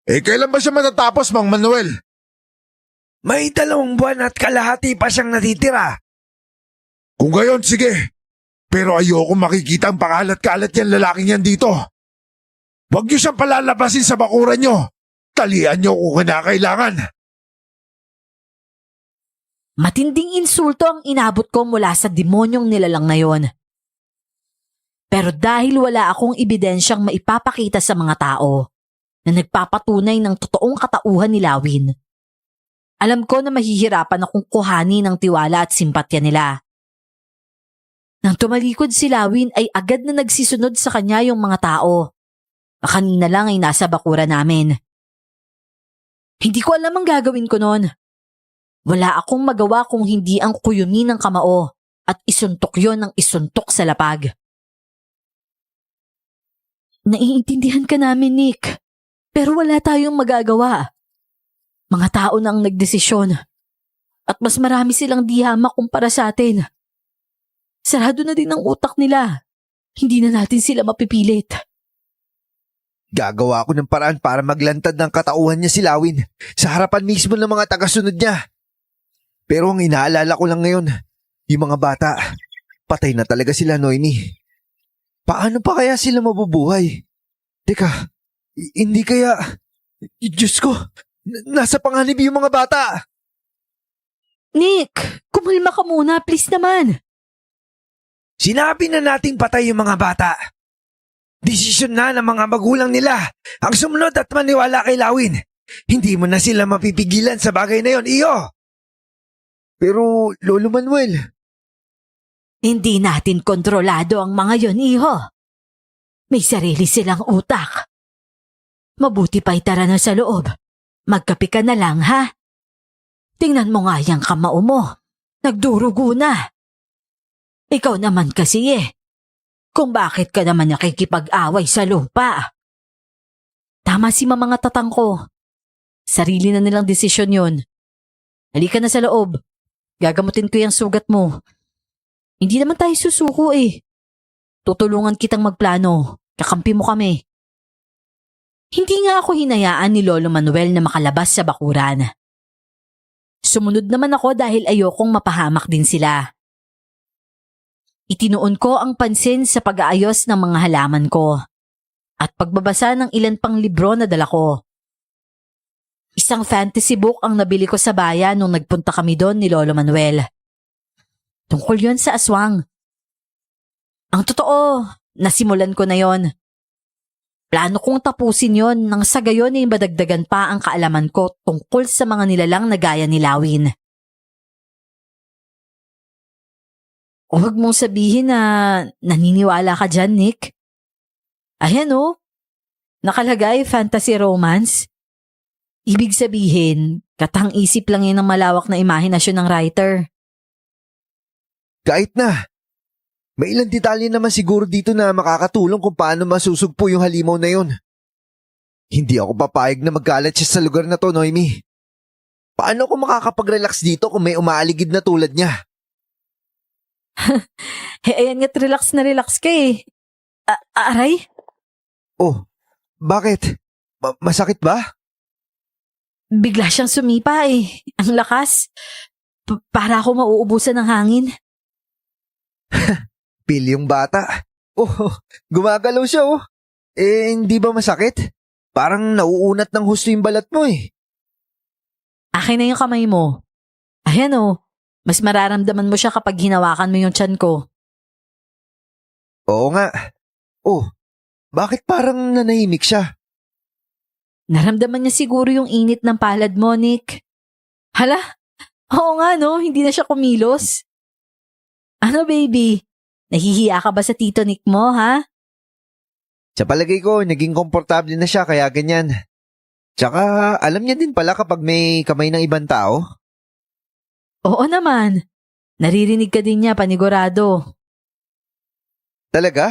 Eh kailan ba siya matatapos, Mang Manuel? May 2 buwan at kalahati pa siyang natitira. Kung gayon, sige. Pero ayoko makikita ang pakalat-kalat yan lalaking yan dito. Huwag niyo siyang palalabasin sa bakuran niyo. Talian niyo kung kinakailangan. Matinding insulto ang inabot ko mula sa demonyong nilalang na yon. Pero dahil wala akong ebidensyang maipapakita sa mga tao na nagpapatunay ng totoong katauhan ni Lawin, alam ko na mahihirapan akong kuhanin ng tiwala at simpatya nila. Nang tumalikod si Lawin ay agad na nagsisunod sa kanya yung mga tao. Kanina lang ay nasa bakura namin. Hindi ko alam ang gagawin ko noon. Wala akong magawa kung hindi ang kuyumin ng kamao at isuntok yon ng isuntok sa lapag. Naiintindihan ka namin, Nick. Pero wala tayong magagawa. Mga tao na ang nagdesisyon. At mas marami silang dihama kumpara sa atin. Sarado na din ang utak nila. Hindi na natin sila mapipilit. Gagawa ako ng paraan para maglantad ng katauhan niya si Lawin sa harapan mismo ng mga tagasunod niya. Pero ang inaalala ko lang ngayon, yung mga bata, patay na talaga sila, Noemi. Paano pa kaya sila mabubuhay? Teka, hindi kaya... Diyos ko, nasa panganib yung mga bata. Nick, kumalma ka muna, please naman. Sinabi na nating patay yung mga bata. Desisyon na ng mga magulang nila ang sumunod at maniwala kay Lawin. Hindi mo na sila mapipigilan sa bagay na yon, iyo. Pero, Lolo Manuel... Hindi natin kontrolado ang mga yon, iho. May sarili silang utak. Mabuti pa'y tara na sa loob. Magkape ka na lang, ha? Tingnan mo nga yung kamao mo. Nagdurugo na. Ikaw naman kasi kung bakit ka naman nakikipag-away sa lupa. Tama si mamang tatang ko. Sarili na nilang desisyon yun. Halika na sa loob. Gagamutin ko yung sugat mo. Hindi naman tayo susuko Tutulungan kitang magplano. Kakampi mo kami. Hindi nga ako hinayaan ni Lolo Manuel na makalabas sa bakuran. Sumunod naman ako dahil ayokong mapahamak din sila. Itinuon ko ang pansin sa pag-aayos ng mga halaman ko at pagbabasa ng ilan pang libro na dala ko. Isang fantasy book ang nabili ko sa bayan nung nagpunta kami doon ni Lolo Manuel. Tungkol yon sa aswang. Ang totoo, nasimulan ko na yon. Plano kong tapusin yon nang sa gayon ay madagdagan pa ang kaalaman ko tungkol sa mga nilalang na gaya ni Lawin. Huwag mong sabihin na naniniwala ka dyan, Nick. Ayan nakalagay fantasy romance. Ibig sabihin, katang-isip lang yan ng malawak na imahinasyon ng writer. Kahit na. May ilang detalye naman siguro dito na makakatulong kung paano masusugpo yung halimaw na yun. Hindi ako papayag na magkalat siya sa lugar na to, Noemi. Paano ako makakapag-relax dito kung may umaaligid na tulad niya? Ayan nga't relax na relax ka Aray? Oh, bakit? Masakit ba? Bigla siyang sumipa Ang lakas. Para ako mauubusan ng hangin. Pilyong bata. Oh, gumagalaw siya hindi ba masakit? Parang nauunat ng husto yung balat mo Akin na yung kamay mo. Ayan mas mararamdaman mo siya kapag hinawakan mo yung tiyan ko. Oo nga. Oh, bakit parang nanahimik siya? Naramdaman niya siguro yung init ng palad mo, Nick. Hala, oo nga hindi na siya kumilos. Ano baby, nahihiya ka ba sa tito Nick mo, ha? Sa palagay ko, naging komportable na siya kaya ganyan. Tsaka alam niya din pala kapag may kamay ng ibang tao. Oo naman. Naririnig ka din niya panigurado. Talaga?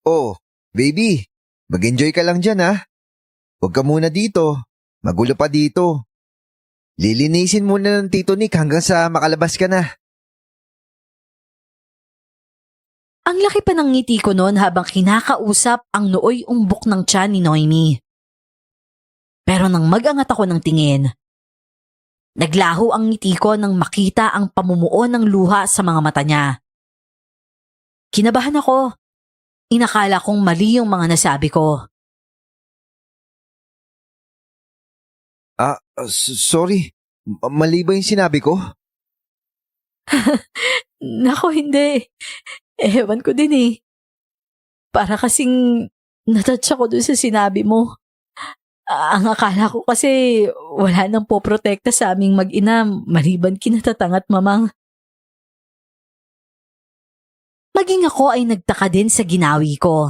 Oh, baby, mag-enjoy ka lang dyan ha. Huwag ka muna dito. Magulo pa dito. Lilinisin muna ng tito Nick hanggang sa makalabas ka na. Ang laki pa ng ngiti ko noon habang kinakausap ang nooy umbok ng tiyan ni Noemi. Pero nang mag-angat ako ng tingin, naglaho ang ngiti ko nang makita ang pamumuo ng luha sa mga mata niya. Kinabahan ako. Inakala kong mali yung mga nasabi ko. Sorry. Mali ba yung sinabi ko? Nako, hindi. Ewan ko din Para kasing natouch ako dun sa sinabi mo. Ang akala ko kasi wala nang poprotekta sa aming mag-ina maliban kina tatang at mamang. Maging ako ay nagtaka din sa ginawi ko.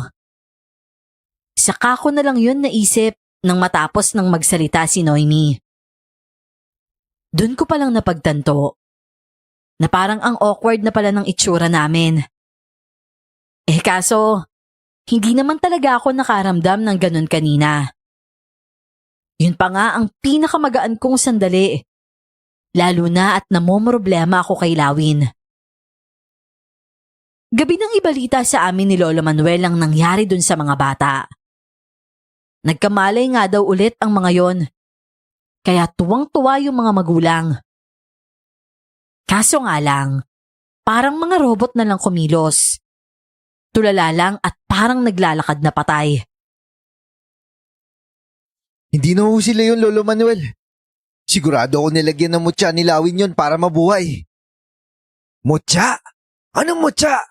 Saka ko na lang yun naisip nang matapos ng magsalita si Noemi. Doon ko palang napagtanto na parang ang awkward na pala ng itsura namin. Kaso, hindi naman talaga ako nakaramdam ng ganun kanina. Yun pa nga ang pinakamagaan kong sandali. Lalo na at namomroblema ako kay Lawin. Gabi nang ibalita sa amin ni Lolo Manuel ang nangyari dun sa mga bata. Nagkamalay nga daw ulit ang mga yon. Kaya tuwang-tuwa yung mga magulang. Kaso nga lang, parang mga robot na lang kumilos. Tulala lang at parang naglalakad na patay. Hindi na sila yun, Lolo Manuel. Sigurado ako nilagyan ng mutya ni Lawin yun para mabuhay. Mutya? Anong mutya?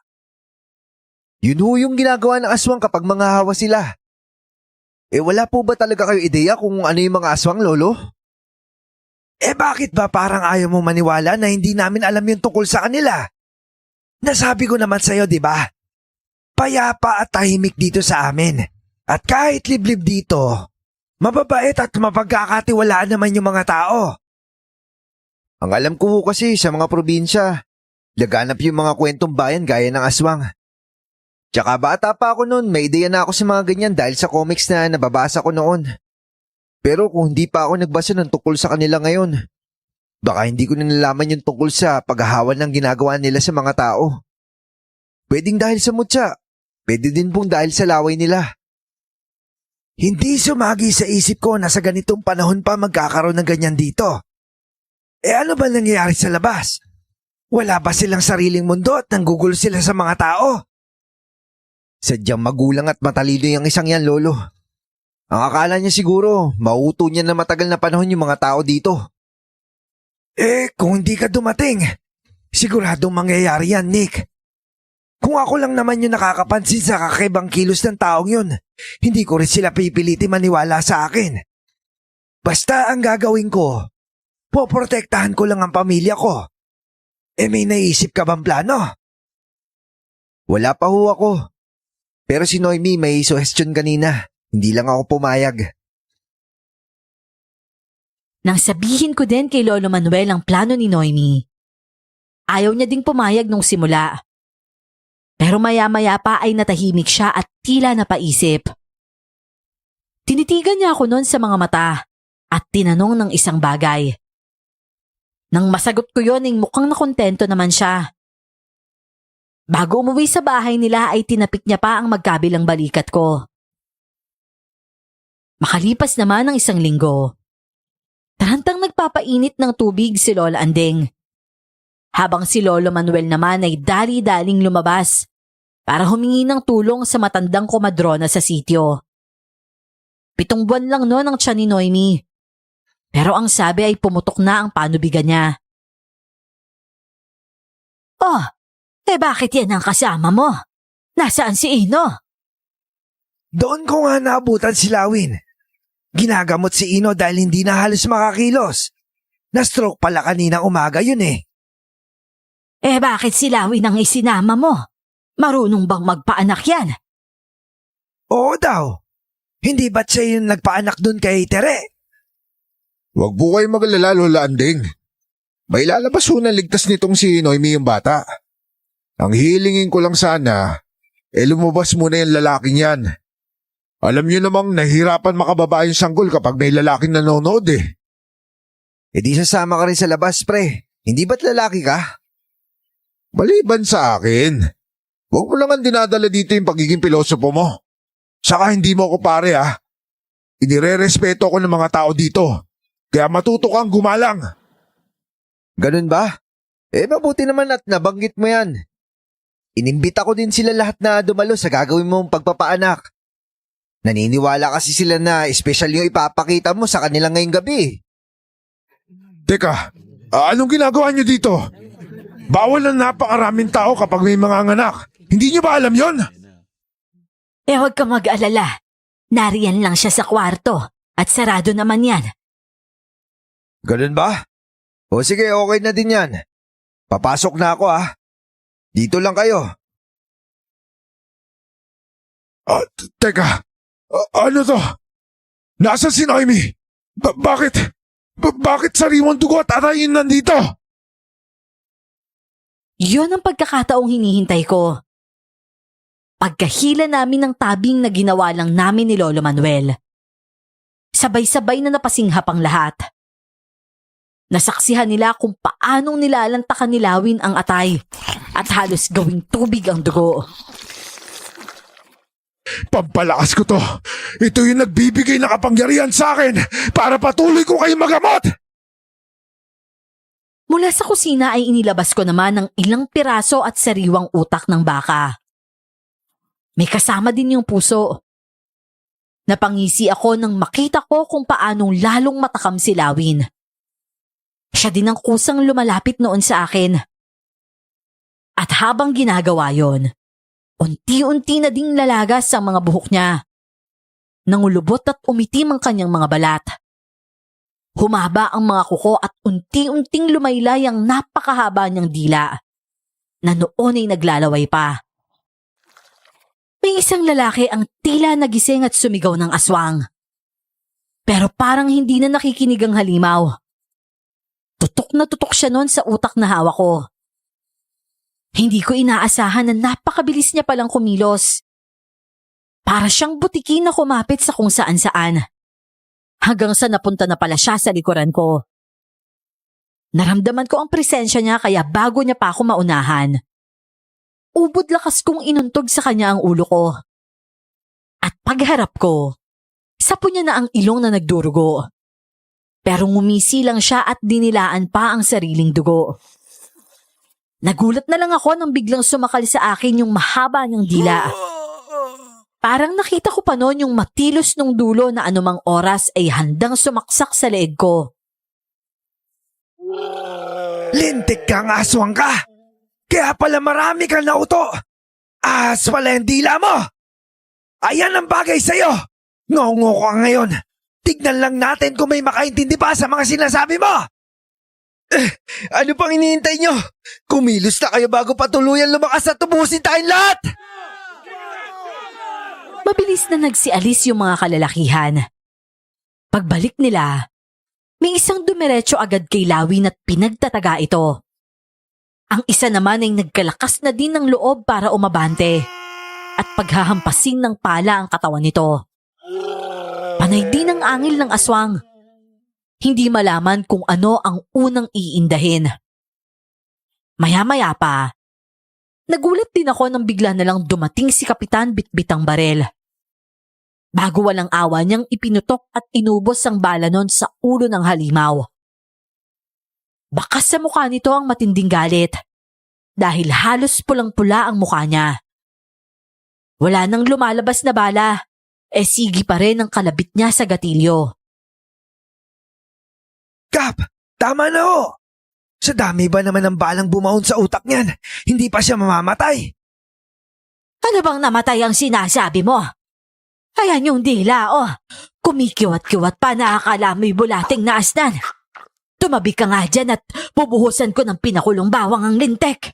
Yun yung ginagawa ng aswang kapag manghahawa sila. Wala po ba talaga kayo ideya kung ano yung mga aswang, Lolo? Bakit ba parang ayaw mo maniwala na hindi namin alam yung tungkol sa kanila? Nasabi ko naman sa'yo, di ba? payapa at tahimik dito sa amin. At kahit liblib dito, mababait at mapagkakatiwalaan naman yung mga tao. Ang alam ko kasi sa mga probinsya, laganap yung mga kwentong bayan gaya ng aswang. Tsaka bata pa ako noon, may ideya na ako sa mga ganyan dahil sa comics na nababasa ko noon. Pero kung hindi pa ako nagbasa ng tungkol sa kanila ngayon, baka hindi ko na nalaman yung tungkol sa paghahawan ng ginagawa nila sa mga tao. Pwedeng dahil sa mutya, pwede din pong dahil sa laway nila. Hindi sumagi sa isip ko na sa ganitong panahon pa magkakaroon ng ganyan dito. Ano ba nangyayari sa labas? Wala ba silang sariling mundo at nanggugulo sila sa mga tao? Sadyang magulang at matalino yung isang yan, Lolo. Ang akala niya siguro, mauuto niya na matagal na panahon yung mga tao dito. Kung hindi ka dumating, siguradong mangyayari yan, Nick. Kung ako lang naman yung nakakapansin sa kakaibang kilos ng taong yun, hindi ko rin sila pipiliti maniwala sa akin. Basta ang gagawin ko, poprotektahan ko lang ang pamilya ko. May naisip ka bang plano? Wala pa ho ako. Pero si Noemi may suggestion kanina. Hindi lang ako pumayag. Nang sabihin ko din kay Lolo Manuel ang plano ni Noemi, ayaw niya ding pumayag nung simula. Pero maya-maya pa ay natahimik siya at tila napaisip. Tinitigan niya ako noon sa mga mata at tinanong ng isang bagay. Nang masagot ko yon, mukhang nakontento naman siya. Bago umuwi sa bahay nila ay tinapik niya pa ang magkabilang balikat ko. Makalipas naman ng isang linggo, tarantang nagpapainit ng tubig si Lola Andeng. Habang si Lolo Manuel naman ay dali-daling lumabas para humingi ng tulong sa matandang komadrona sa sitio. 7 buwan lang noon ang tiyan ni Noemi. Pero ang sabi ay pumutok na ang panubigan niya. Oh, bakit yan ang kasama mo? Nasaan si Ino? Doon ko nga naabutan si Lawin. Ginagamot si Ino dahil hindi na halos makakilos. Na-stroke pala kaninang umaga yun eh. Bakit si Lawin ang isinama mo? Marunong bang magpaanak yan? Oo daw. Hindi ba't siya yung nagpaanak dun kay Tere? Huwag po kayo magalala, Lola Anding. May lalabas ho na ligtas nitong si Noemi yung bata. Ang hilingin ko lang sana, lumabas muna yung lalaking yan. Alam niyo namang nahihirapan makababa yung sanggol kapag may lalaking nanonood eh. Di sasama ka rin sa labas, pre. Hindi ba't lalaki ka? Maliban sa akin, huwag mo lang ang dinadala dito yung pagiging pilosopo mo. Saka hindi mo ako pare ah. Inire-respeto ko ng mga tao dito. Kaya matuto kang gumalang. Ganun ba? Mabuti naman at nabanggit mo yan. Inimbita ko din sila lahat na dumalo sa gagawin mong pagpapaanak. Naniniwala kasi sila na espesyal yung ipapakita mo sa kanila ngayong gabi. Teka, anong ginagawa niyo dito? Bawal ang napakaraming tao kapag may mga anak. Hindi niyo ba alam yon? Huwag ka mag-alala. Nariyan lang siya sa kwarto at sarado naman yan. Ganun ba? O sige, okay na din yan. Papasok na ako ah. Dito lang kayo. Teka, ano to? Nasaan si Noemi? Bakit sariwang dugo at atayin nandito? Yun ang pagkakataong hinihintay ko. Pagkahila namin ng tabing na ginawa lang namin ni Lolo Manuel. Sabay-sabay na napasinghap ang lahat. Nasaksihan nila kung paanong nilalantakan ni Lawin ang atay at halos gawing tubig ang dugo. Pampalakas ko to. Ito yung nagbibigay ng kapangyarihan sa akin para patuloy ko kayo magamot. Mula sa kusina ay inilabas ko naman ng ilang piraso at sariwang utak ng baka. May kasama din yung puso. Napangisi ako nang makita ko kung paanong lalong matakam si Lawin. Siya din ang kusang lumalapit noon sa akin. At habang ginagawa yon, unti-unti na ding lalagas ang mga buhok niya. Nangulubot at umitim ang kanyang mga balat. Humaba ang mga kuko at unti-unting lumaylay ang napakahaba niyang dila na noon ay naglalaway pa. May isang lalaki ang tila nagising at sumigaw ng aswang. Pero parang hindi na nakikinig ang halimaw. Tutok na tutok siya noon sa utak na hawak ko. Hindi ko inaasahan na napakabilis niya palang kumilos. Para siyang butiki na kumapit sa kung saan-saan. Hanggang sa napunta na pala siya sa likuran ko. Naramdaman ko ang presensya niya kaya bago niya pa ako maunahan. Ubod lakas kong inuntog sa kanya ang ulo ko. At pagharap ko, sapo niya na ang ilong na nagdurugo. Pero ngumisi lang siya at dinilaan pa ang sariling dugo. Nagulat na lang ako nang biglang sumakal sa akin yung mahaba niyang dila. Parang nakita ko pa noon yung matilos nung dulo na anumang oras ay handang sumaksak sa leeg ko. Lintik kang aswang ka! Kaya pala marami kang nauto! Ahas pala yung dila mo! Ayan ang bagay sa'yo! Ngongo ka ngayon! Tignan lang natin kung may makaintindi pa sa mga sinasabi mo! Ano pang iniintay nyo? Kumilos na kayo bago patuluyan lumakas at tubusin tayong lahat! Mabilis na nagsialis yung mga kalalakihan. Pagbalik nila, may isang dumiretso agad kay Lawin at pinagtataga ito. Ang isa naman ay nagkalakas na din ng loob para umabante at paghahampasin ng pala ang katawan nito. Panay din ang angil ng aswang. Hindi malaman kung ano ang unang iindahin. Maya-maya pa, nagulat din ako nang bigla na lang dumating si Kapitan Bitbitang Barel. Bago walang awa niyang ipinutok at inubos ang bala nun sa ulo ng halimaw. Bakas sa mukha nito ang matinding galit dahil halos pulang-pula ang mukha niya. Wala nang lumalabas na bala, sige pa rin ang kalabit niya sa gatilyo. Kap, tama na ho! Sa dami ba naman ng balang bumaon sa utak niyan, hindi pa siya mamamatay? Ano bang namatay ang sinasabi mo? Ayan yung dila, kumikiwat-kiwat pa na akala mo'y bulating na asnan. Tumabi ka nga dyan at bubuhusan ko ng pinakulong bawang ang lintek.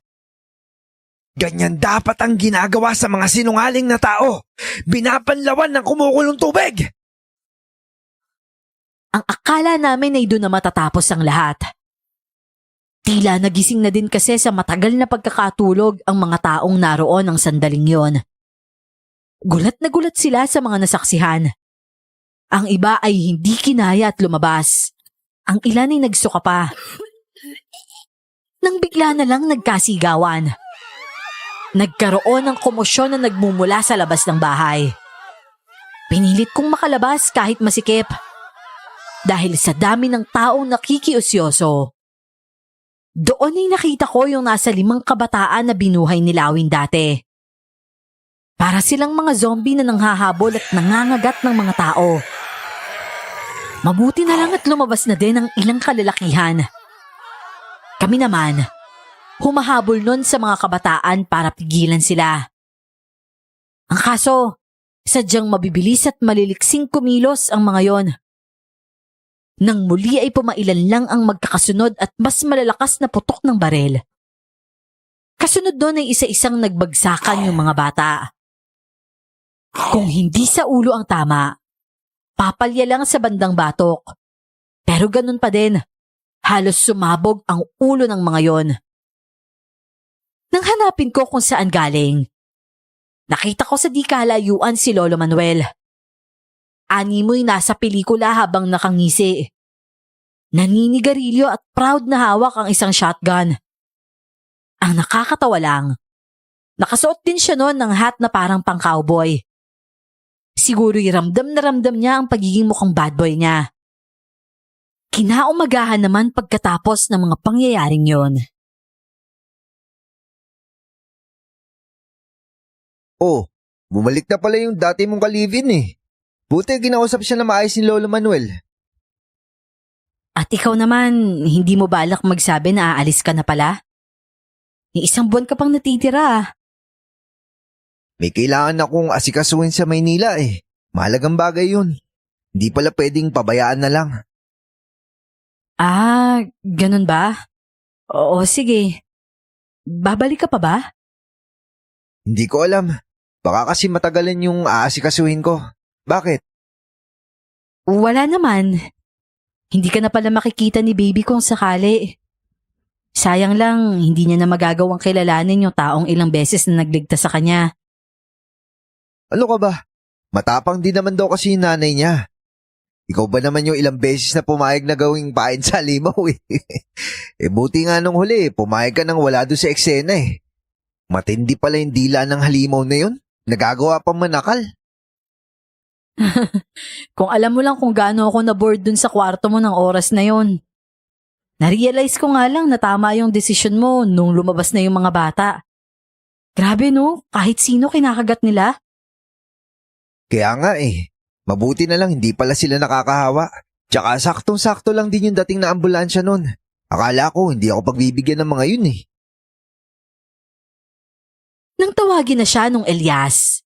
Ganyan dapat ang ginagawa sa mga sinungaling na tao. Binapanlawan ng kumukulong tubig. Ang akala namin ay doon na matatapos ang lahat. Tila nagising na din kasi sa matagal na pagkakatulog ang mga taong naroon ng sandaling yon. Gulat na gulat sila sa mga nasaksihan. Ang iba ay hindi kinaya at lumabas. Ang ilan ay nagsuka pa. Nang bigla na lang nagkasigawan. Nagkaroon ng komosyon na nagmumula sa labas ng bahay. Pinilit kong makalabas kahit masikip. Dahil sa dami ng taong nakikiusyoso. Doon ay nakita ko yung nasa 5 kabataan na binuhay ni Lawin dati. Para silang mga zombie na nanghahabol at nangangagat ng mga tao. Mabuti na lang at lumabas na din ang ilang kalalakihan. Kami naman, humahabol nun sa mga kabataan para pigilan sila. Ang kaso, sadyang mabibilis at maliliksing kumilos ang mga yon. Nang muli ay pumailan lang ang magkakasunod at mas malalakas na putok ng barel. Kasunod doon ay isa-isang nagbagsakan yung mga bata. Kung hindi sa ulo ang tama, papalya lang sa bandang batok. Pero ganun pa din, halos sumabog ang ulo ng mga yon. Nang hanapin ko kung saan galing, nakita ko sa di kalayuan si Lolo Manuel. Animoy nasa pelikula habang nakangisi. Naninigarilyo at proud na hawak ang isang shotgun. Ang nakakatawa lang, nakasuot din siya noon ng hat na parang pang-cowboy. Siguro'y ramdam na ramdam niya ang pagiging mukhang bad boy niya. Kinaumagahan naman pagkatapos ng mga pangyayaring yon. Oh, bumalik na pala yung dati mong kalivin eh. Buti ginausap siya na maayos ni Lolo Manuel. At ikaw naman, hindi mo balak magsabi na aalis ka na pala? Ni 1 buwan ka pang natitira. May kailangan akong asikasuhin sa Maynila eh. Mahalagang bagay yun. Hindi pala pwedeng pabayaan na lang. Ganun ba? Oo, sige. Babalik ka pa ba? Hindi ko alam. Baka kasi matagalan yung aasikasuhin ko. Bakit? Wala naman. Hindi ka na pala makikita ni baby kung sakali. Sayang lang, hindi niya na magagawang kilalanin yung taong ilang beses na nagligtas sa kanya. Ano ka ba? Matapang din naman daw kasi yung nanay niya. Ikaw ba naman yung ilang beses na pumayag na gawing pain sa limaw eh? Buti nga nung huli, pumayag ka nang wala doon sa eksena eh. Matindi pala yung dila ng halimaw na yun. Nagagawa pa manakal. Kung alam mo lang kung gaano ako na-bored dun sa kwarto mo ng oras na yon. Narealize ko nga lang na tama yung desisyon mo nung lumabas na yung mga bata. Grabe no, kahit sino kinakagat nila. Kaya nga eh. Mabuti na lang hindi pala sila nakakahawa. Tsaka saktong-sakto lang din yung dating na ambulansya nun. Akala ko hindi ako pagbibigyan ng mga yun eh. Nang tawagin na siya nung Elias,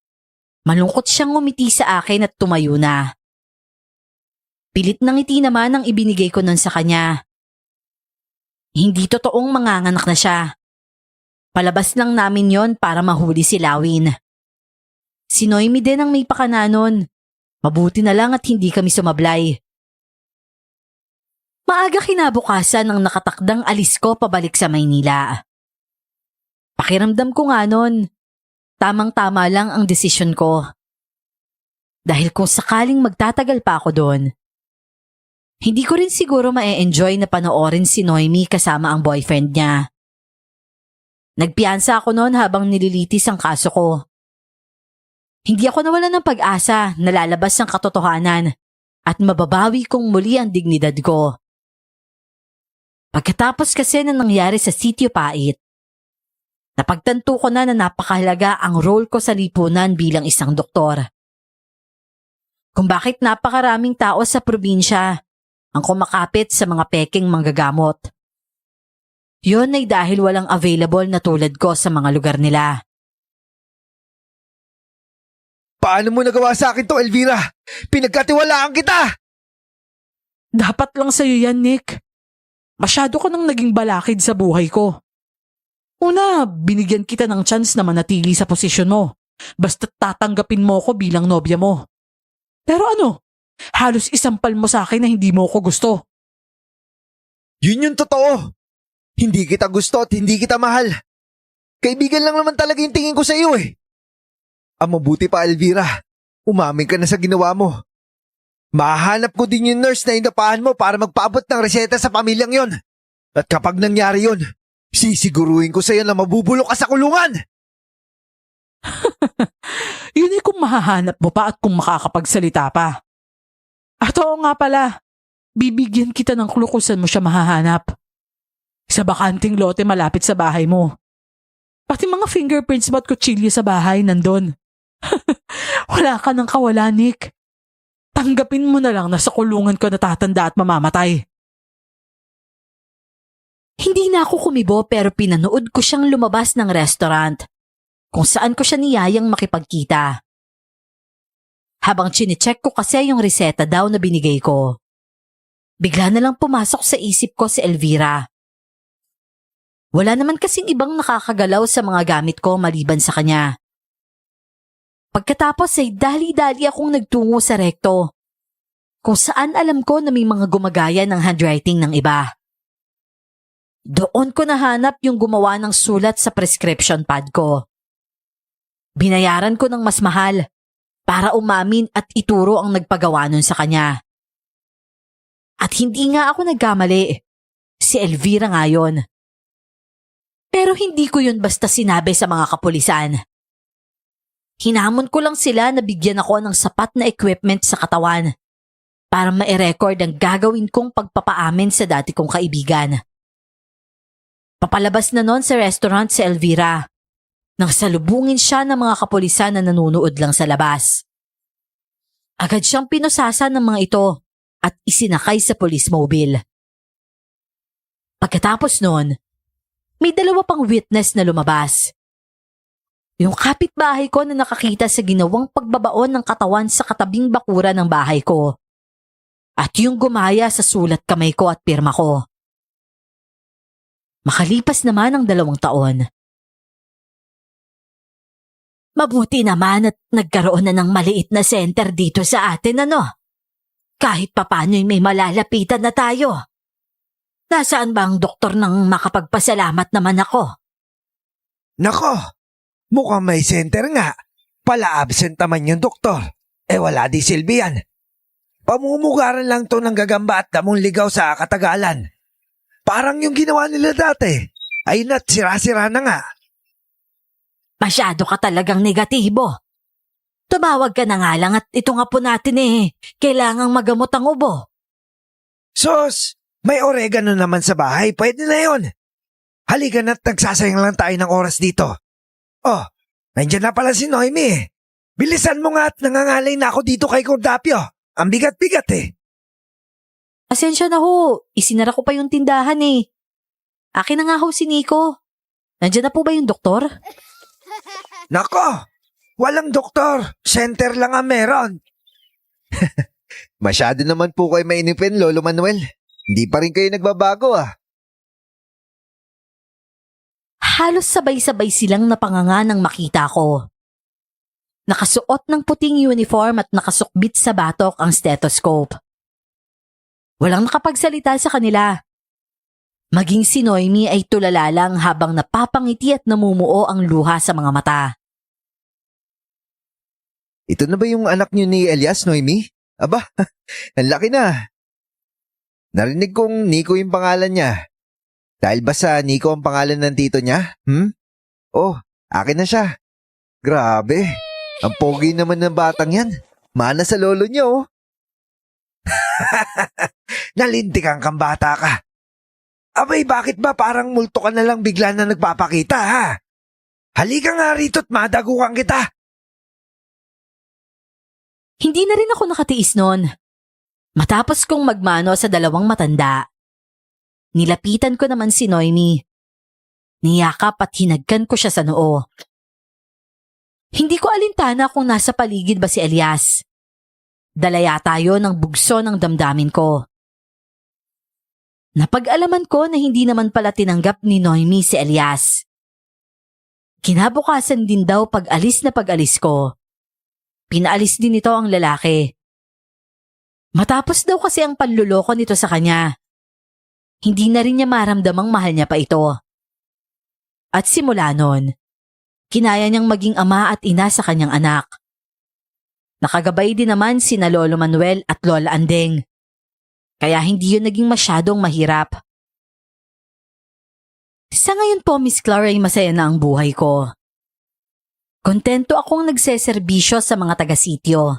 malungkot siyang ngumiti sa akin at tumayo na. Pilit ng ngiti naman ang ibinigay ko nun sa kanya. Hindi totoong manganganak na siya. Palabas lang namin yon para mahuli si Lawin. Si Noemi din ang may pakana nun. Mabuti na lang at hindi kami sumablay. Maaga kinabukasan ang nakatakdang alis ko pabalik sa Maynila. Pakiramdam ko nga nun, tamang-tama lang ang desisyon ko. Dahil kung sakaling magtatagal pa ako doon, hindi ko rin siguro ma-enjoy na panoorin si Noemi kasama ang boyfriend niya. Nagpiyansa ako noon habang nililitis ang kaso ko. Hindi ako nawalan ng pag-asa na lalabas ang katotohanan at mababawi kong muli ang dignidad ko. Pagkatapos kasi na nangyari sa Sitio Pait, napagtanto ko na napakahalaga ang role ko sa lipunan bilang isang doktor. Kung bakit napakaraming tao sa probinsya ang kumakapit sa mga peking manggagamot. Yun ay dahil walang available na tulad ko sa mga lugar nila. Paano mo nagawa sa akin to, Elvira? Pinagkatiwalaan kita! Dapat lang sa'yo yan, Nick. Masyado ka nang naging balakid sa buhay ko. Una, binigyan kita ng chance na manatili sa posisyon mo. Basta't tatanggapin mo ko bilang nobya mo. Pero ano? Halos isampal mo sa akin na hindi mo ko gusto. Yun yung totoo. Hindi kita gusto at hindi kita mahal. Kaibigan lang naman talaga yung tingin ko sa iyo eh. Ang mabuti pa, Elvira, umamin ka na sa ginawa mo. Mahahanap ko din yung nurse na inapahan mo para magpaabot ng reseta sa pamilyang yon. At kapag nangyari yon, sisiguruhin ko sa iyo na mabubulok ka sa kulungan. Yun ay kung mahahanap mo pa at kung makakapagsalita pa. At oo nga pala, bibigyan kita ng clue kung saan mo siya mahahanap. Sa bakanting lote malapit sa bahay mo. Pati mga fingerprints mo at kutsilyo sa bahay nandun. Wala ka nang kawala, Nick. Tanggapin mo na lang na sa kulungan ko natatanda at mamamatay. Hindi na ako kumibo pero pinanood ko siyang lumabas ng restaurant kung saan ko siya niyayang makipagkita. Habang chinecheck ko kasi yung reseta daw na binigay ko, bigla na lang pumasok sa isip ko si Elvira. Wala naman kasing ibang nakakagalaw sa mga gamit ko maliban sa kanya. Pagkatapos ay dali-dali akong nagtungo sa rekto, kung saan alam ko na may mga gumagaya ng handwriting ng iba. Doon ko nahanap yung gumawa ng sulat sa prescription pad ko. Binayaran ko ng mas mahal para umamin at ituro ang nagpagawa nun sa kanya. At hindi nga ako nagkamali. Si Elvira nga yun. Pero hindi ko yun basta sinabi sa mga kapulisan. Hinamon ko lang sila na bigyan ako ng sapat na equipment sa katawan para ma-record ang gagawin kong pagpapaamin sa dati kong kaibigan. Papalabas na noon sa restaurant si Elvira nang salubungin siya ng mga kapulisan na nanunood lang sa labas. Agad siyang pinusasan ng mga ito at isinakay sa police mobile. Pagkatapos noon, may dalawa pang witness na lumabas. Yung kapitbahay ko na nakakita sa ginawang pagbabaon ng katawan sa katabing bakura ng bahay ko. At yung gumaya sa sulat kamay ko at pirma ko. Makalipas naman ang 2 taon. Mabuti naman at nagkaroon na ng maliit na center dito sa atin, ano? Kahit papano'y may malalapitan na tayo. Nasaan ba ang doktor nang makapagpasalamat naman ako? Nako, mukhang may center nga. Pala-absent naman yung doktor. Wala di silbi yan. Pamumugaran lang to ng gagamba at damong ligaw sa katagalan. Parang yung ginawa nila dati. Ayun at sira-sira na nga. Masyado ka talagang negatibo. Tumawag ka na nga lang at ito nga po natin kailangang magamot ang ubo. Sos, may oregano naman sa bahay. Pwede na yon. Halika na't nagsasayang lang tayo ng oras dito. Oh, nandiyan na pala si Noemi. Bilisan mo nga at nangangalay na ako dito kay Cordapio. Ang bigat-bigat Asensya na ho, isinara ko pa yung tindahan Akin na nga ho si Nico. Nandiyan na po ba yung doktor? Nako, walang doktor. Center lang ang meron. Masyado naman po kayo mainipin, Lolo Manuel. Hindi pa rin kayo nagbabago Halos sabay-sabay silang napanganga nang makita ko. Nakasuot ng puting uniform at nakasukbit sa batok ang stethoscope. Walang nakapagsalita sa kanila. Maging si Noemi ay tulala lang habang napapangiti at namumuo ang luha sa mga mata. Ito na ba yung anak niyo ni Elias, Noemi? Aba, ang laki na. Narinig kong Nico yung pangalan niya. Dahil ba sa Nico ang pangalan ng tito niya? Oh, akin na siya. Grabe, ang pogi naman ng batang yan. Mana sa lolo niyo Nalintikan kang bata ka. Abay, bakit ba parang multo ka na lang bigla na nagpapakita, ha? Halika nga rito't madagukan kita. Hindi na rin ako nakatiis noon. Matapos kong magmano sa dalawang matanda, nilapitan ko naman si Noemi. Niyakap at hinagkan ko siya sa noo. Hindi ko alintana kung nasa paligid ba si Elias. Dalaya tayo ng bugso ng damdamin ko. Napag-alaman ko na hindi naman pala tinanggap ni Noemi si Elias. Kinabukasan din daw pag-alis na pag-alis ko. Pinaalis din ito ang lalaki. Matapos daw kasi ang panluloko nito sa kanya. Hindi na rin niya maramdamang mahal niya pa ito. At simula nun, kinaya niyang maging ama at ina sa kanyang anak. Nakagabay din naman sina Lolo Manuel at Lola Andeng. Kaya hindi yun naging masyadong mahirap. Sa ngayon po, Miss Clara, ay masaya na ang buhay ko. Kontento akong nagseserbisyo sa mga taga-sityo.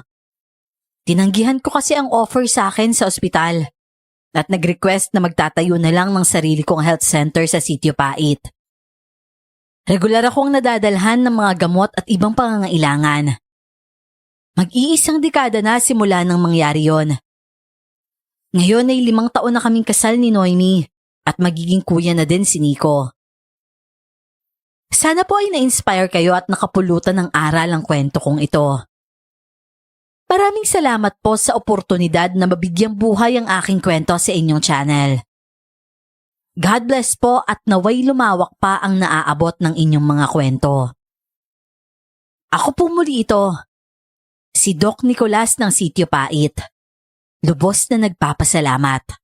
Tinanggihan ko kasi ang offer sa akin sa ospital at nag-request na magtatayo na lang ng sarili kong health center sa Sitio Pait. Regular akong nadadalhan ng mga gamot at ibang pangangailangan. Mag-iisang dekada na simula nang mangyari yon. Ngayon ay 5 taon na kaming kasal ni Noemi at magiging kuya na din si Nico. Sana po ay na-inspire kayo at nakapulutan ng aral ang kwento kong ito. Maraming salamat po sa oportunidad na mabigyang buhay ang aking kwento sa inyong channel. God bless po at naway lumawak pa ang naaabot ng inyong mga kwento. Ako po muli ito, si Doc Nicolas ng Sitio Pait. Lubos na nagpapasalamat.